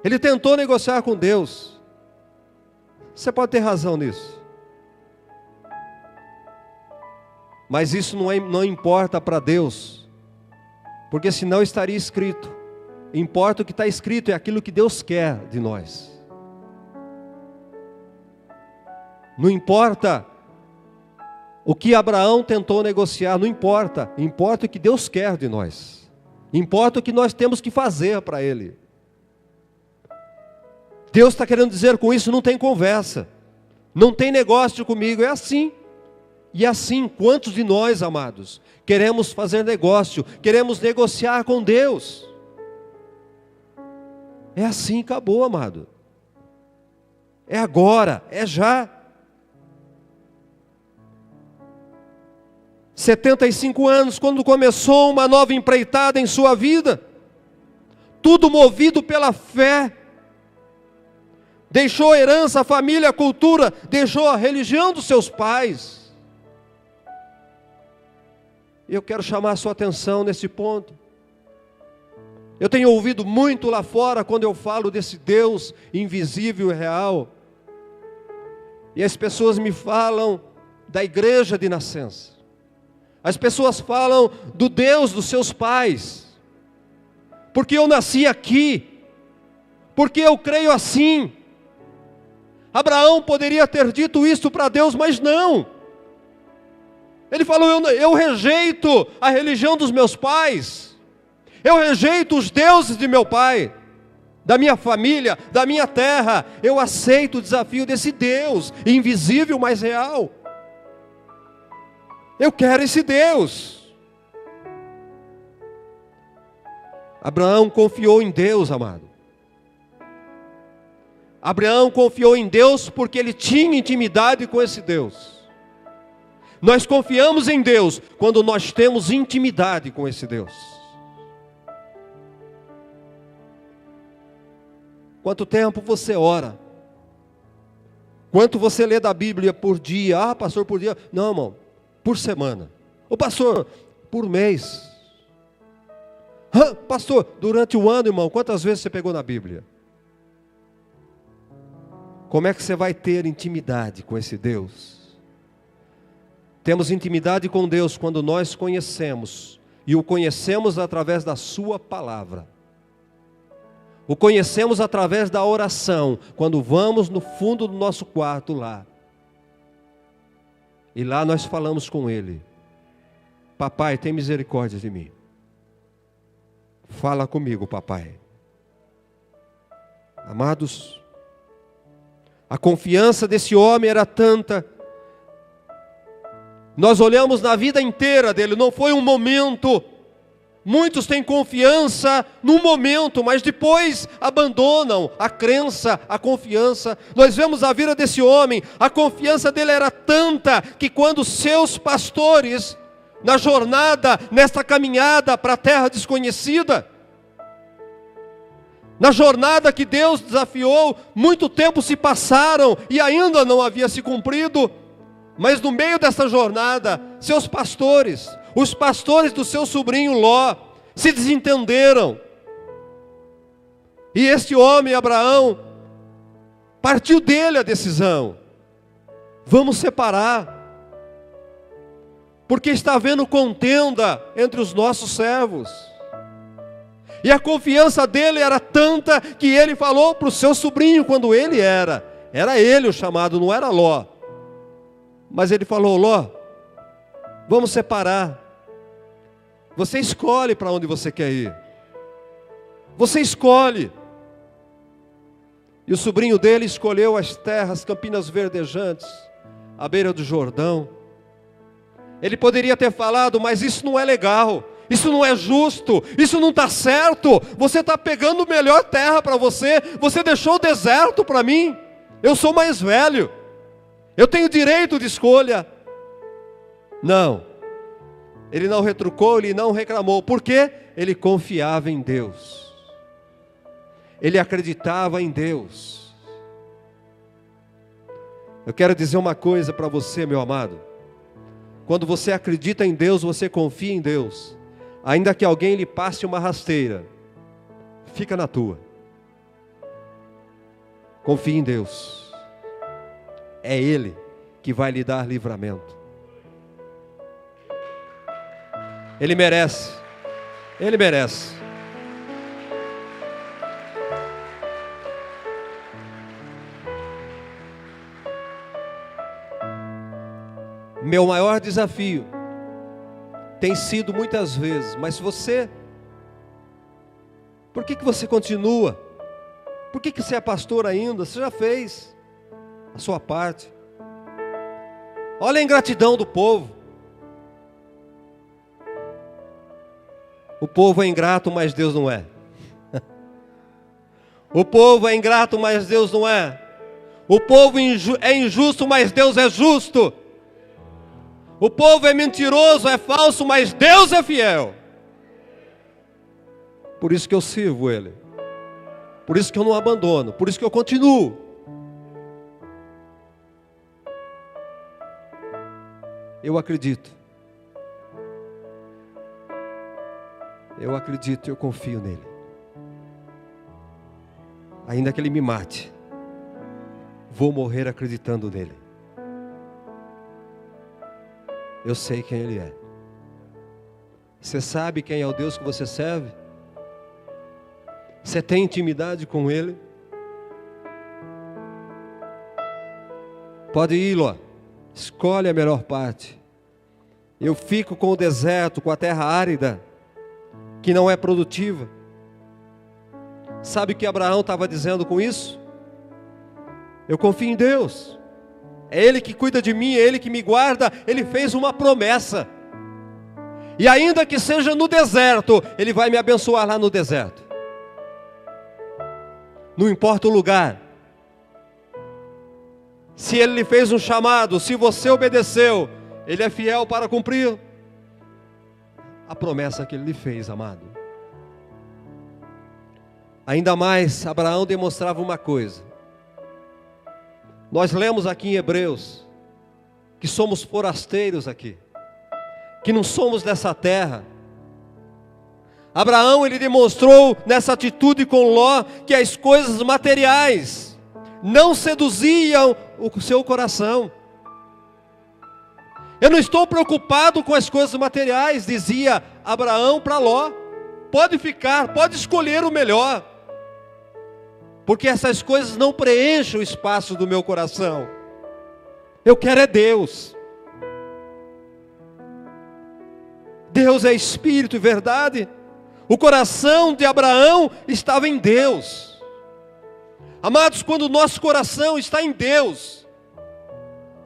Ele tentou negociar com Deus. Você pode ter razão nisso. Mas isso não importa para Deus, porque senão estaria escrito. Importa o que está escrito, é aquilo que Deus quer de nós. Não importa o que Abraão tentou negociar, não importa. Importa o que Deus quer de nós. Importa o que nós temos que fazer para Ele. Deus está querendo dizer com isso, não tem conversa. Não tem negócio comigo, é assim. E assim, quantos de nós, amados, queremos fazer negócio, queremos negociar com Deus? É assim, acabou, amado. É agora, é já. 75 anos, quando começou uma nova empreitada em sua vida, tudo movido pela fé. Deixou a herança, a família, a cultura, deixou a religião dos seus pais. E eu quero chamar a sua atenção nesse ponto. Eu tenho ouvido muito lá fora quando eu falo desse Deus invisível e real. E as pessoas me falam da igreja de nascença. As pessoas falam do Deus dos seus pais. Porque eu nasci aqui. Porque eu creio assim. Abraão poderia ter dito isso para Deus, mas não. Ele falou, eu rejeito a religião dos meus pais. Eu rejeito os deuses de meu pai, da minha família, da minha terra. Eu aceito o desafio desse Deus, invisível, mas real. Eu quero esse Deus. Abraão confiou em Deus, amado. Abraão confiou em Deus porque ele tinha intimidade com esse Deus. Nós confiamos em Deus quando nós temos intimidade com esse Deus. Quanto tempo você ora? Quanto você lê da Bíblia por dia? Pastor, por dia? Não, irmão. por semana. Ô pastor, por mês. Pastor, durante o ano, irmão, quantas vezes você pegou na Bíblia? Como é que você vai ter intimidade com esse Deus? Temos intimidade com Deus quando nós conhecemos, e o conhecemos através da sua palavra. O conhecemos através da oração, quando vamos no fundo do nosso quarto lá. E lá nós falamos com Ele: papai, tem misericórdia de mim. Fala comigo, papai. Amados, a confiança desse homem era tanta. Nós olhamos na vida inteira dele, não foi um momento. Muitos têm confiança num momento, mas depois abandonam a crença, a confiança. Nós vemos a vida desse homem, a confiança dele era tanta, que quando seus pastores, na jornada, nesta caminhada para a terra desconhecida, na jornada que Deus desafiou, muito tempo se passaram e ainda não havia se cumprido, mas no meio dessa jornada, seus pastores, os pastores do seu sobrinho Ló, se desentenderam. E este homem, Abraão, partiu dele a decisão: vamos separar, porque está havendo contenda entre os nossos servos. E a confiança dele era tanta, que ele falou para o seu sobrinho, quando ele era ele o chamado, não era Ló. Mas ele falou: Ló, vamos separar. Você escolhe para onde você quer ir. Você escolhe. E o sobrinho dele escolheu as terras, campinas verdejantes, à beira do Jordão. Ele poderia ter falado: mas isso não é legal, isso não é justo, isso não está certo. Você está pegando melhor terra para você, você deixou o deserto para mim. Eu sou mais velho, eu tenho direito de escolha. Não, ele não retrucou, ele não reclamou. Por quê? Ele confiava em Deus, ele acreditava em Deus. Eu quero dizer uma coisa para você, meu amado: quando você acredita em Deus, você confia em Deus, ainda que alguém lhe passe uma rasteira, fica na tua. Confie em Deus, é Ele que vai lhe dar livramento. Ele merece, Ele merece. Meu maior desafio tem sido muitas vezes: mas você, por que você continua? Por que você é pastor ainda? Você já fez a sua parte. Olha a ingratidão do povo. O povo é ingrato, mas Deus não é. O povo é ingrato, mas Deus não é. O povo é injusto, mas Deus é justo. O povo é mentiroso, é falso, mas Deus é fiel. Por isso que eu sirvo Ele. Por isso que eu não abandono. Por isso que eu continuo. Eu acredito. Eu acredito, eu confio nele. Ainda que ele me mate, vou morrer acreditando nele. Eu sei quem ele é. Você sabe quem é o Deus que você serve? Você tem intimidade com ele? Pode ir, Ló. Escolhe a melhor parte. Eu fico com o deserto, com a terra árida, que não é produtiva. Sabe o que Abraão estava dizendo com isso? Eu confio em Deus. É Ele que cuida de mim, é Ele que me guarda. Ele fez uma promessa. E ainda que seja no deserto, Ele vai me abençoar lá no deserto. Não importa o lugar. Se Ele lhe fez um chamado, se você obedeceu, Ele é fiel para cumprir a promessa que Ele lhe fez, amado. Ainda mais, Abraão demonstrava uma coisa. Nós lemos aqui em Hebreus que somos forasteiros aqui. que não somos dessa terra. Abraão, ele demonstrou nessa atitude com Ló que as coisas materiais não seduziam o seu coração. Eu não estou preocupado com as coisas materiais, dizia Abraão para Ló. Pode ficar, pode escolher o melhor, porque essas coisas não preenchem o espaço do meu coração. Eu quero é Deus. Deus é espírito e verdade. O coração de Abraão estava em Deus. Amados, quando o nosso coração está em Deus,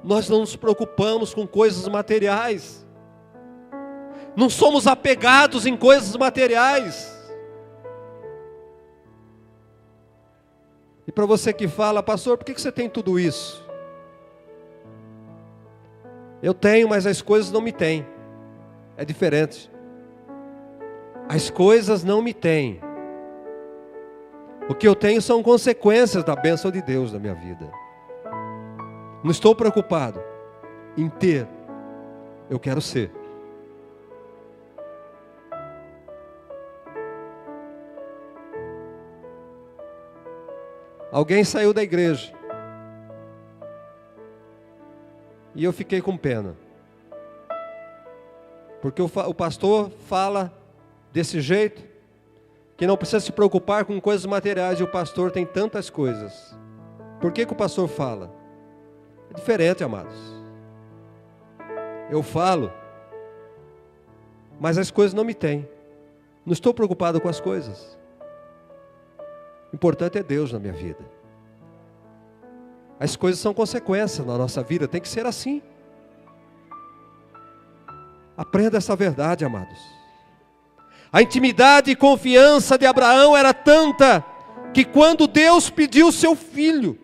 nós não nos preocupamos com coisas materiais. Não somos apegados em coisas materiais. E para você que fala, pastor, por que você tem tudo isso? Eu tenho, mas as coisas não me têm. É diferente. As coisas não me têm. O que eu tenho são consequências da bênção de Deus na minha vida. Não estou preocupado em ter. Eu quero ser. Alguém saiu da igreja. E eu fiquei com pena. Porque o pastor fala desse jeito, que não precisa se preocupar com coisas materiais, e o pastor tem tantas coisas. Por que o pastor fala? É diferente, amados. Eu falo, mas as coisas não me têm. Não estou preocupado com as coisas. O importante é Deus na minha vida. As coisas são consequências na nossa vida, tem que ser assim. Aprenda essa verdade, amados. A intimidade e confiança de Abraão era tanta, que quando Deus pediu seu filho,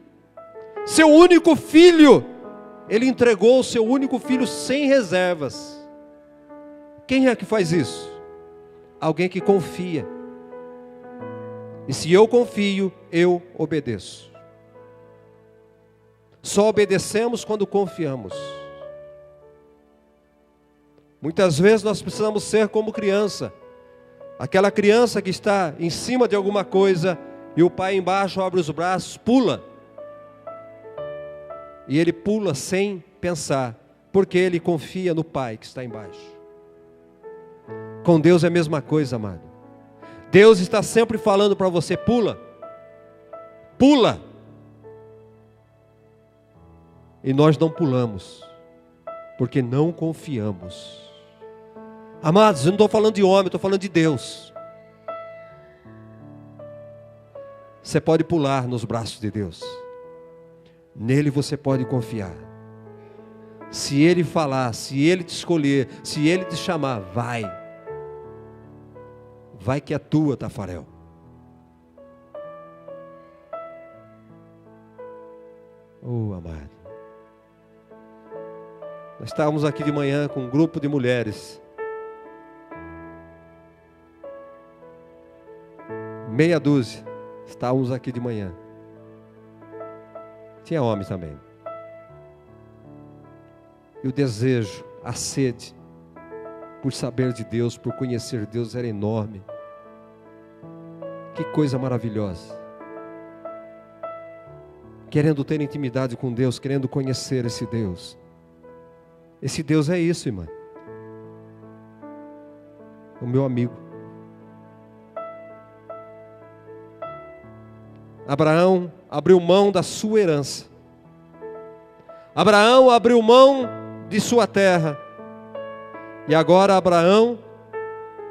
seu único filho, ele entregou o seu único filho sem reservas. Quem é que faz isso? Alguém que confia. E se eu confio, eu obedeço. Só obedecemos quando confiamos. Muitas vezes nós precisamos ser como criança. Aquela criança que está em cima de alguma coisa e o pai embaixo abre os braços, pula. E ele pula sem pensar, porque ele confia no pai que está embaixo. Com Deus é a mesma coisa, amado. Deus está sempre falando para você, pula. Pula. E nós não pulamos, porque não confiamos. Amados, eu não estou falando de homem, estou falando de Deus. Você pode pular nos braços de Deus. Nele você pode confiar. Se Ele falar, se Ele te escolher, se Ele te chamar, vai. Vai que é tua, Tafarel. Oh, amado. Nós estávamos aqui de manhã com um grupo de mulheres. Meia dúzia. Estávamos aqui de manhã. Tinha homens também. E o desejo, a sede, por saber de Deus, por conhecer Deus, era enorme. Que coisa maravilhosa. Querendo ter intimidade com Deus, querendo conhecer esse Deus. Esse Deus é isso, irmã. O meu amigo. Abraão abriu mão da sua herança. Abraão abriu mão de sua terra. E agora Abraão,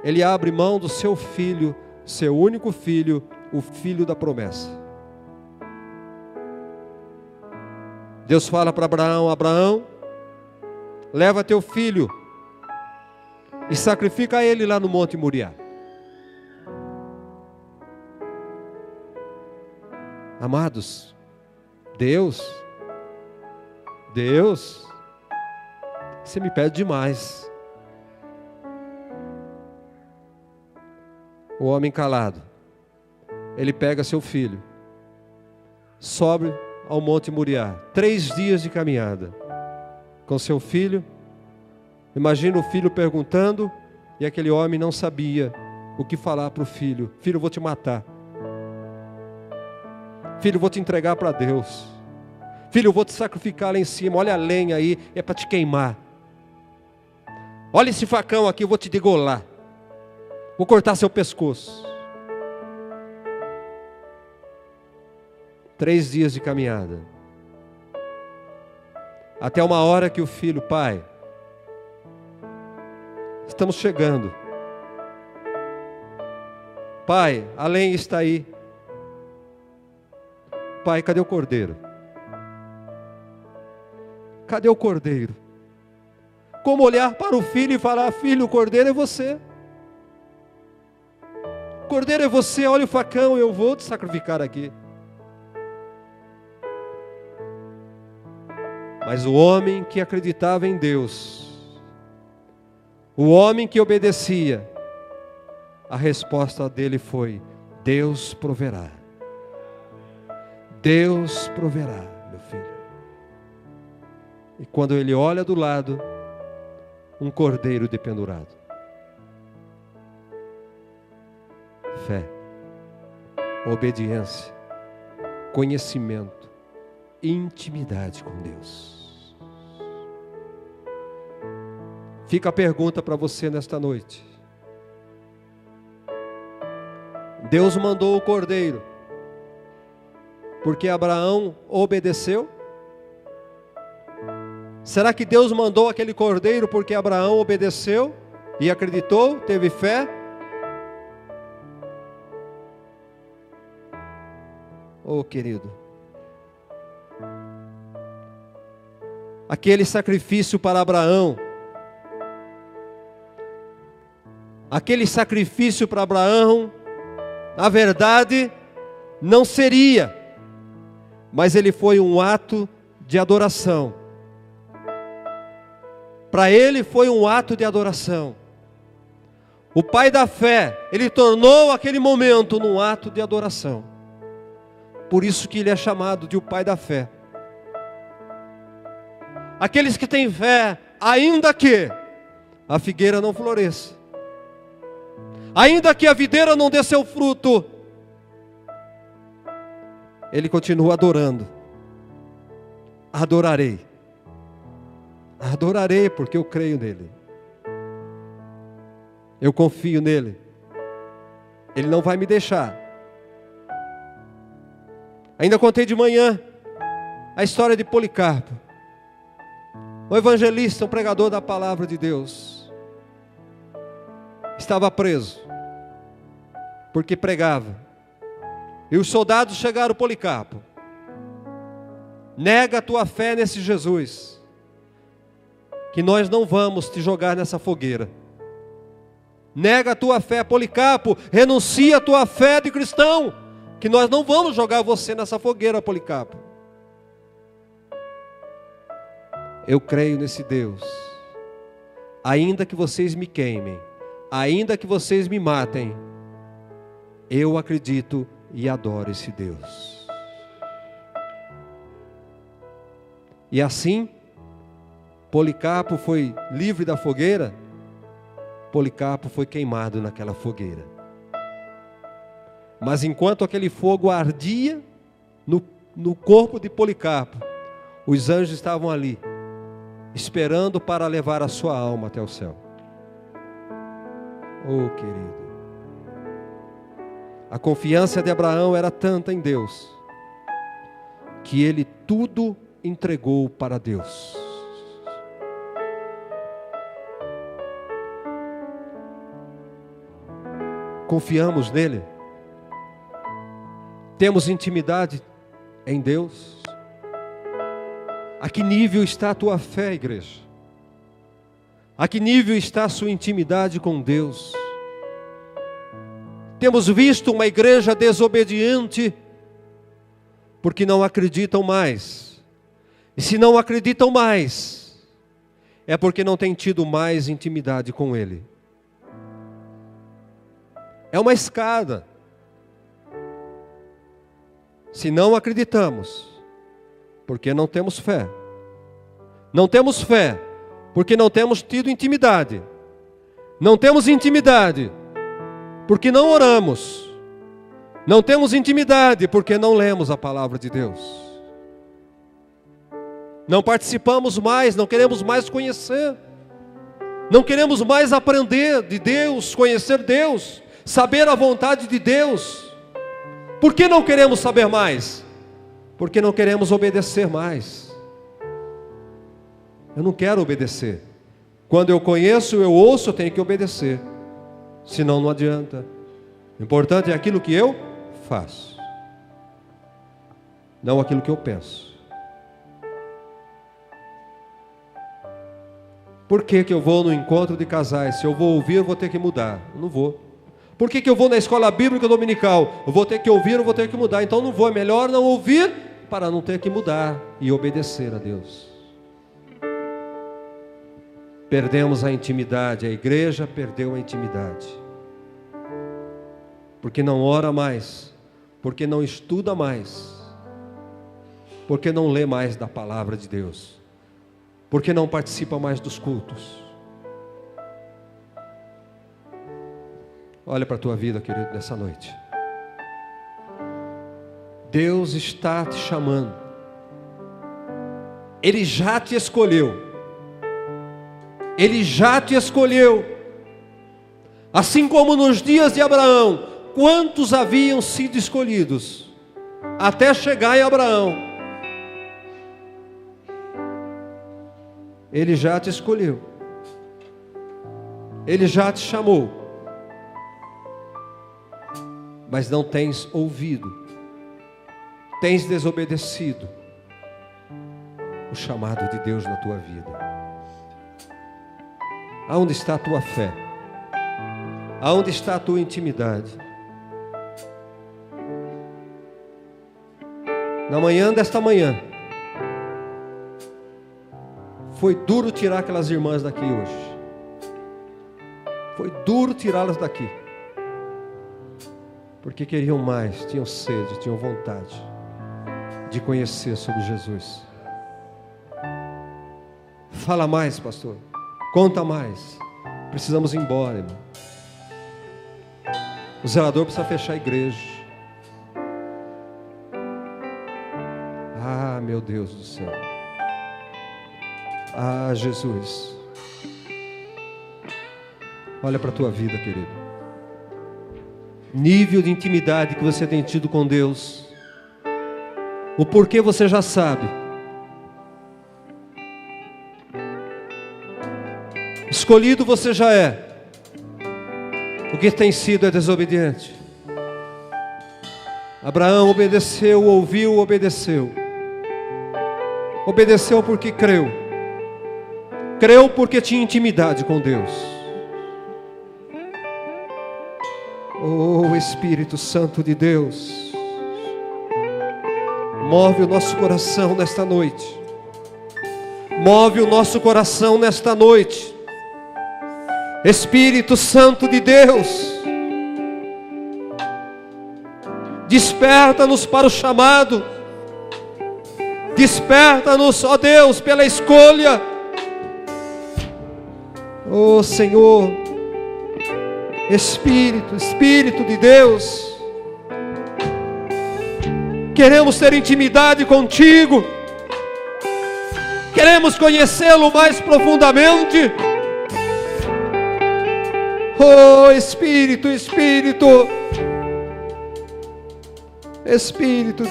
ele abre mão do seu filho, seu único filho, o filho da promessa. Deus fala para Abraão, Abraão, leva teu filho e sacrifica ele lá no Monte Moriá. Amados, Deus, você me pede demais. O homem calado, ele pega seu filho, sobe ao Monte Moriá, 3 dias de caminhada, com seu filho Imagina o filho perguntando e aquele homem não sabia o que falar para o filho. Filho, eu vou te matar. Filho, eu vou te entregar para Deus. Filho, eu vou te sacrificar lá em cima. Olha a lenha aí, é para te queimar. Olha esse facão aqui, eu vou te degolar. Vou cortar seu pescoço. 3 dias de caminhada. Até uma hora que o filho, pai, estamos chegando. Pai, a lenha está aí. Pai, cadê o cordeiro? Cadê o cordeiro? Como olhar para o filho e falar: filho, o cordeiro é você. O cordeiro é você, olha o facão, eu vou te sacrificar aqui. Mas o homem que acreditava em Deus, o homem que obedecia, a resposta dele foi: Deus proverá. Deus proverá, meu filho. E quando ele olha do lado, um cordeiro dependurado. Fé, obediência, conhecimento, intimidade com Deus. Fica a pergunta para você nesta noite. Deus mandou o cordeiro porque Abraão obedeceu? Será que Deus mandou aquele cordeiro porque Abraão obedeceu e acreditou, teve fé? Oh, querido, aquele sacrifício para Abraão, na verdade, não seria, mas ele foi um ato de adoração. Para ele foi um ato de adoração. O pai da fé, ele tornou aquele momento num ato de adoração. Por isso que ele é chamado de o pai da fé. Aqueles que têm fé, ainda que a figueira não floresça, ainda que a videira não dê seu fruto, ele continua adorando. Adorarei. Adorarei porque eu creio nele. Eu confio nele. Ele não vai me deixar. Ainda contei de manhã a história de Policarpo, um evangelista, um pregador da palavra de Deus. Estava preso porque pregava. E os soldados chegaram: Policarpo, nega a tua fé nesse Jesus, que nós não vamos te jogar nessa fogueira. Nega a tua fé, Policarpo, renuncia a tua fé de cristão, que nós não vamos jogar você nessa fogueira, Policarpo. Eu creio nesse Deus. Ainda que vocês me queimem, ainda que vocês me matem, eu acredito e adoro esse Deus. E assim, Policarpo foi livre da fogueira. Policarpo foi queimado naquela fogueira. Mas enquanto aquele fogo ardia no corpo de Policarpo, os anjos estavam ali, esperando para levar a sua alma até o céu. Oh, querido, a confiança de Abraão era tanta em Deus, que ele tudo entregou para Deus. Confiamos nele? Temos intimidade em Deus? A que nível está a tua fé, igreja? A que nível está a sua intimidade com Deus? Temos visto uma igreja desobediente, porque não acreditam mais. E se não acreditam mais, é porque não têm tido mais intimidade com Ele. É uma escada. Se não acreditamos, porque não temos fé. Não temos fé, porque não temos tido intimidade. Não temos intimidade porque não oramos. Não temos intimidade porque não lemos a palavra de Deus. Não participamos mais, não queremos mais conhecer. Não queremos mais aprender de Deus, conhecer Deus, saber a vontade de Deus. Por que não queremos saber mais? Porque não queremos obedecer mais. Eu não quero obedecer. Quando eu conheço, eu ouço, eu tenho que obedecer. Senão não adianta. O importante é aquilo que eu faço, não aquilo que eu penso. Por que eu vou no encontro de casais? Se eu vou ouvir, eu vou ter que mudar. Eu não vou. Por que eu vou na escola bíblica dominical? Eu vou ter que ouvir, eu vou ter que mudar. Então não vou. É melhor não ouvir para não ter que mudar e obedecer a Deus. Perdemos a intimidade. A igreja perdeu a intimidade. Porque não ora mais. Porque não estuda mais. Porque não lê mais da palavra de Deus. Porque não participa mais dos cultos. Olha para a tua vida, querido, nessa noite. Deus está te chamando. Ele já te escolheu. Ele já te escolheu. Assim como nos dias de Abraão, quantos haviam sido escolhidos até chegar em Abraão? Ele já te escolheu. Ele já te chamou. Mas não tens ouvido. Tens desobedecido o chamado de Deus na tua vida. Aonde está a tua fé? Aonde está a tua intimidade? Na manhã desta manhã, foi duro tirar aquelas irmãs daqui hoje. Foi duro tirá-las daqui. Porque queriam mais, tinham sede, tinham vontade de conhecer sobre Jesus. Fala mais, pastor. Conta mais. Precisamos ir embora, irmão. O zelador precisa fechar a igreja. Ah, meu Deus do céu. Ah, Jesus. Olha para a tua vida, querido. Nível de intimidade que você tem tido com Deus. O porquê você já sabe. Escolhido você já é. O que tem sido é desobediente. Abraão obedeceu, ouviu, obedeceu. Obedeceu porque creu. Creu porque tinha intimidade com Deus. Oh, Espírito Santo de Deus, move o nosso coração nesta noite. Move o nosso coração nesta noite. Espírito Santo de Deus, desperta-nos para o chamado. Desperta-nos, ó Deus, pela escolha. Ó Senhor, Espírito de Deus, queremos ter intimidade contigo. Queremos conhecê-lo mais profundamente. Oh Espírito de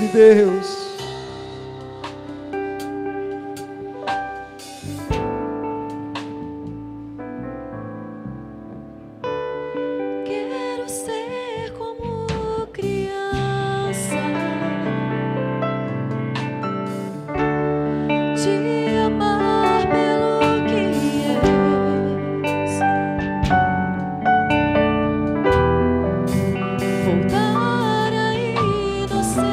Deus, quero ser como criança, te amar pelo que és, voltar à inocência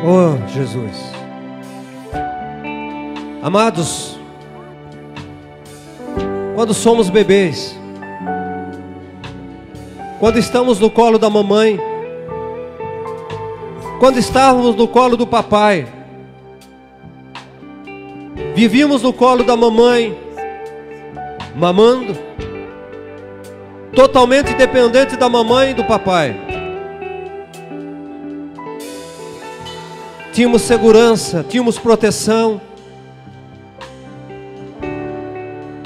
Oh, Jesus. Amados, quando somos bebês, quando estamos no colo da mamãe, quando estávamos no colo do papai, vivíamos no colo da mamãe, mamando, totalmente dependente da mamãe e do papai. Tínhamos segurança, tínhamos proteção,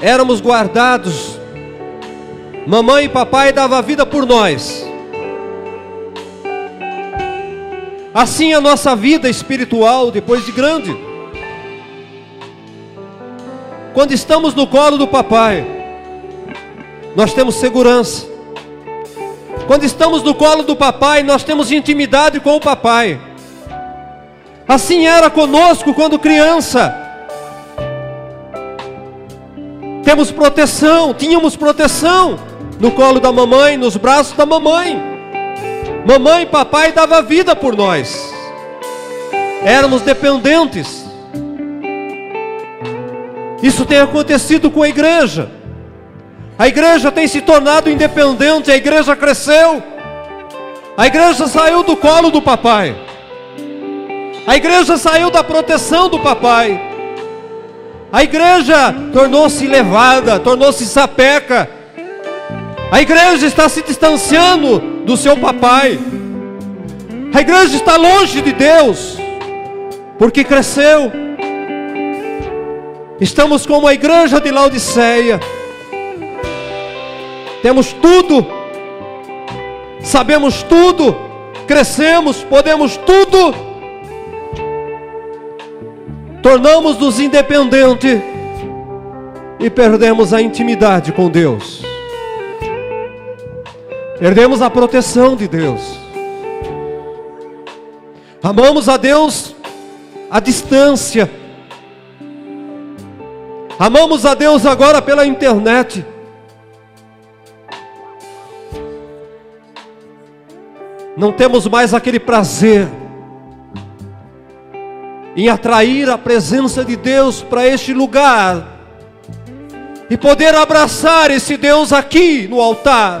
éramos guardados. Mamãe e papai davam a vida por nós. Assim a nossa vida espiritual depois de grande. Quando estamos no colo do papai, nós temos segurança. Quando estamos no colo do papai, nós temos intimidade com o papai. Assim era conosco quando criança. Temos proteção, tínhamos proteção no colo da mamãe, nos braços da mamãe. Mamãe e papai davam vida por nós. Éramos dependentes. Isso tem acontecido com a igreja. A igreja tem se tornado independente, a igreja cresceu. A igreja saiu do colo do papai. A igreja saiu da proteção do papai. A igreja tornou-se levada, tornou-se sapeca. A igreja está se distanciando do seu papai. A igreja está longe de Deus, porque cresceu. Estamos como a igreja de Laodiceia. Temos tudo, sabemos tudo, crescemos, podemos tudo. Tornamos-nos independentes e perdemos a intimidade com Deus. Perdemos a proteção de Deus. Amamos a Deus à distância. Amamos a Deus agora pela internet. Não temos mais aquele prazer em atrair a presença de Deus para este lugar e poder abraçar esse Deus aqui no altar.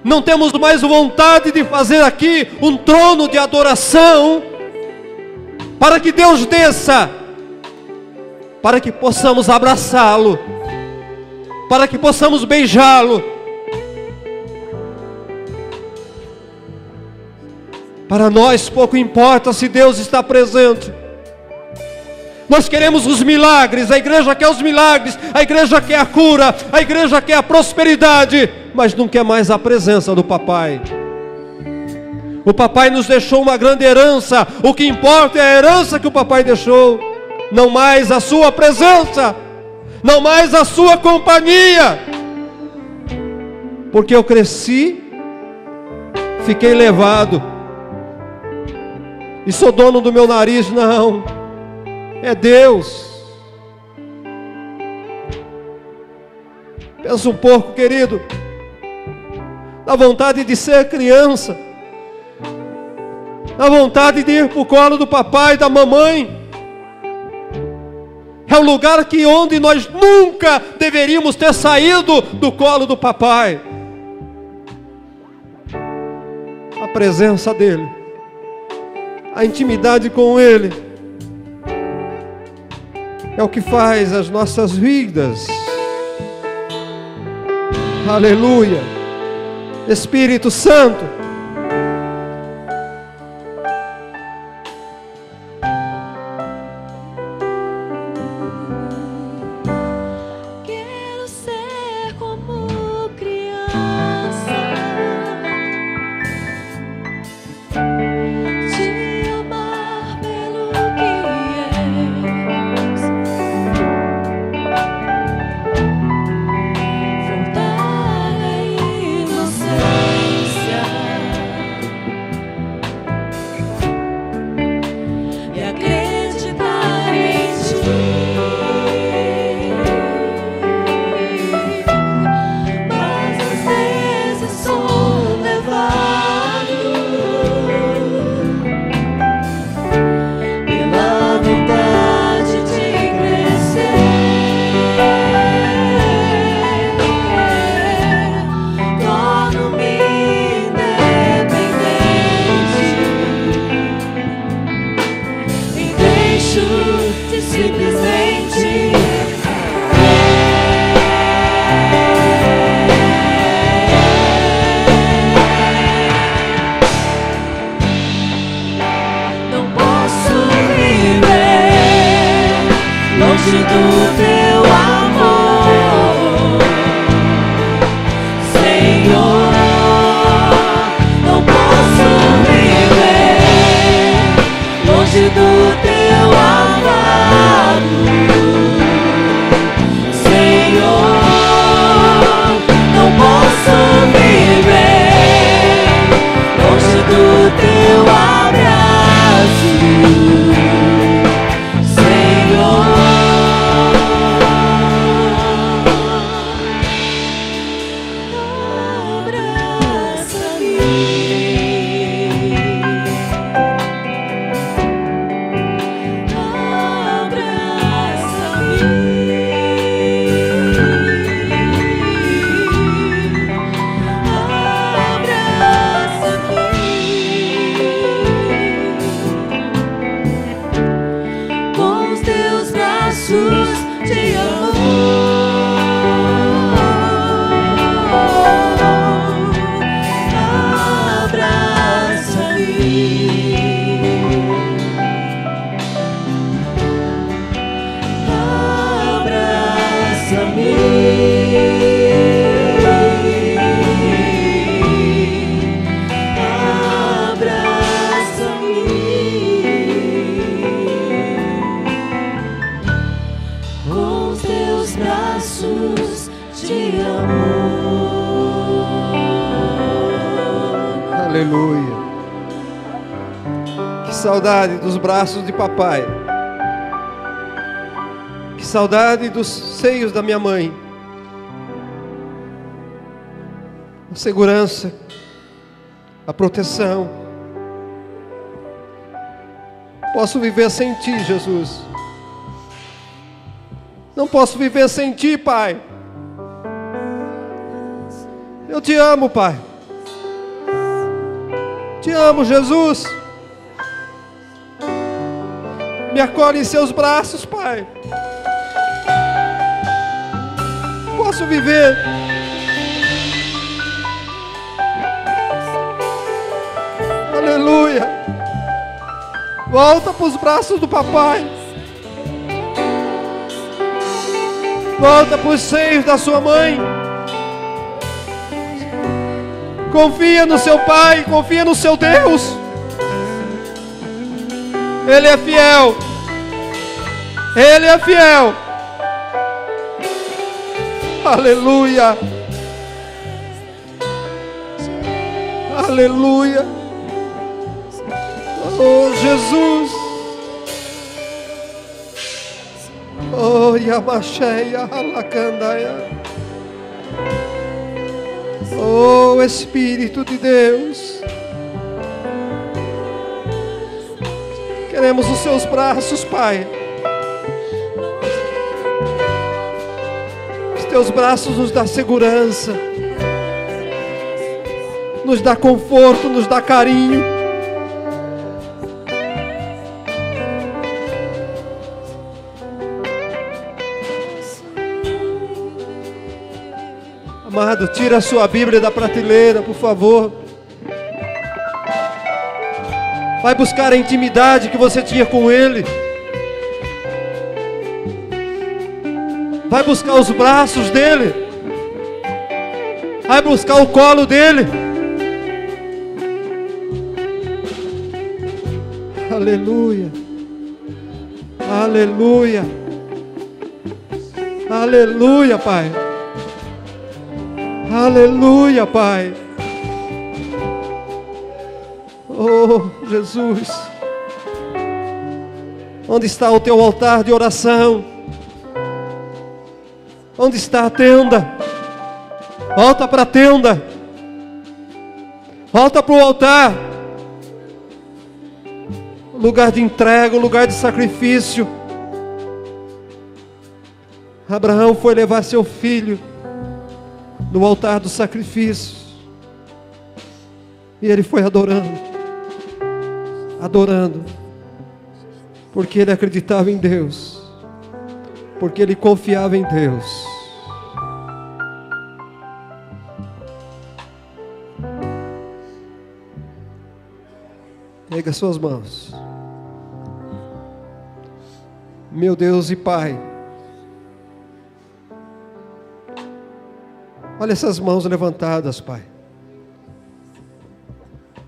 Não temos mais vontade de fazer aqui um trono de adoração para que Deus desça, para que possamos abraçá-lo, para que possamos beijá-lo. Para nós pouco importa se Deus está presente. Nós queremos os milagres, a igreja quer os milagres, a igreja quer a cura, a igreja quer a prosperidade, mas não quer mais a presença do papai. O papai nos deixou uma grande herança, o que importa é a herança que o papai deixou, não mais a sua presença, não mais a sua companhia. Porque eu cresci, fiquei levado, e sou dono do meu nariz. Não, é Deus. Pensa um pouco, querido, dá vontade de ser criança, dá vontade de ir para o colo do papai e da mamãe. É um lugar onde nós nunca deveríamos ter saído do colo do papai. A presença dele, a intimidade com ele, é o que faz as nossas vidas. Aleluia. Espírito Santo, Quero ser como criança, te amar pelo que és, voltar à inocência. Aleluia. Que saudade dos braços de papai. Que saudade dos seios da minha mãe. A segurança, a proteção. Posso viver sem ti, Jesus. Não posso viver sem ti, Pai. Eu te amo, Pai. Te amo, Jesus. Me acolhe em seus braços, Pai. Posso viver. Aleluia. Volta para os braços do papai. Volta para os seios da sua mãe. Confia no seu Pai, confia no seu Deus. Ele é fiel. Ele é fiel. Aleluia. Aleluia. Oh, Jesus. Oh, Yamacheia Halakandaia. Oh, Espírito de Deus. Queremos os seus braços, Pai. Os teus braços nos dão segurança, nos dá conforto, nos dá carinho. Amado, tira a sua Bíblia da prateleira, por favor. Vai buscar a intimidade que você tinha com Ele. Vai buscar os braços dEle. Vai buscar o colo dEle. Aleluia. Aleluia. Aleluia, Pai. Aleluia, Pai. Oh, Jesus. Onde está o teu altar de oração? Onde está a tenda? Volta para a tenda. Volta para o altar. Lugar de entrega, lugar de sacrifício. Abraão foi levar seu filho no altar do sacrifício. E ele foi adorando. Adorando. Porque ele acreditava em Deus. Porque ele confiava em Deus. Erga suas mãos. Meu Deus e Pai, olha essas mãos levantadas, Pai.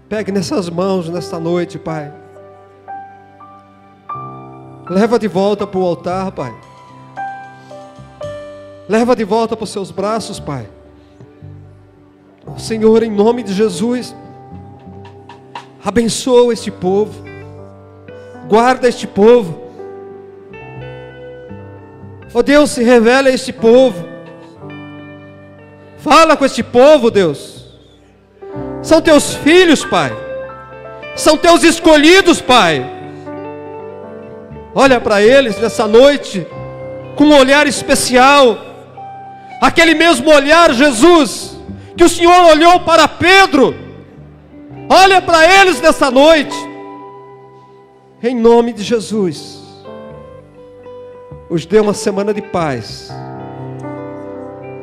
Pegue nessas mãos nesta noite, Pai. Leva de volta para o altar, Pai. Leva de volta para os seus braços, Pai. Oh, Senhor, em nome de Jesus, abençoa este povo. Guarda este povo. Oh Deus, se revela a este povo. Fala com este povo, Deus. São teus filhos, Pai. São teus escolhidos, Pai. Olha para eles nessa noite com um olhar especial. Aquele mesmo olhar, Jesus, que o Senhor olhou para Pedro. Olha para eles nessa noite. Em nome de Jesus. Os dê uma semana de paz.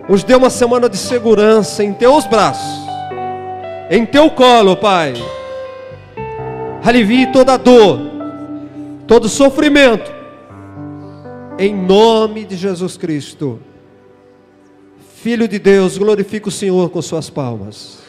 Os dê uma semana de segurança em teus braços. Em teu colo, Pai. Alivie toda a dor, todo sofrimento. Em nome de Jesus Cristo. Filho de Deus, glorifica o Senhor com suas palmas.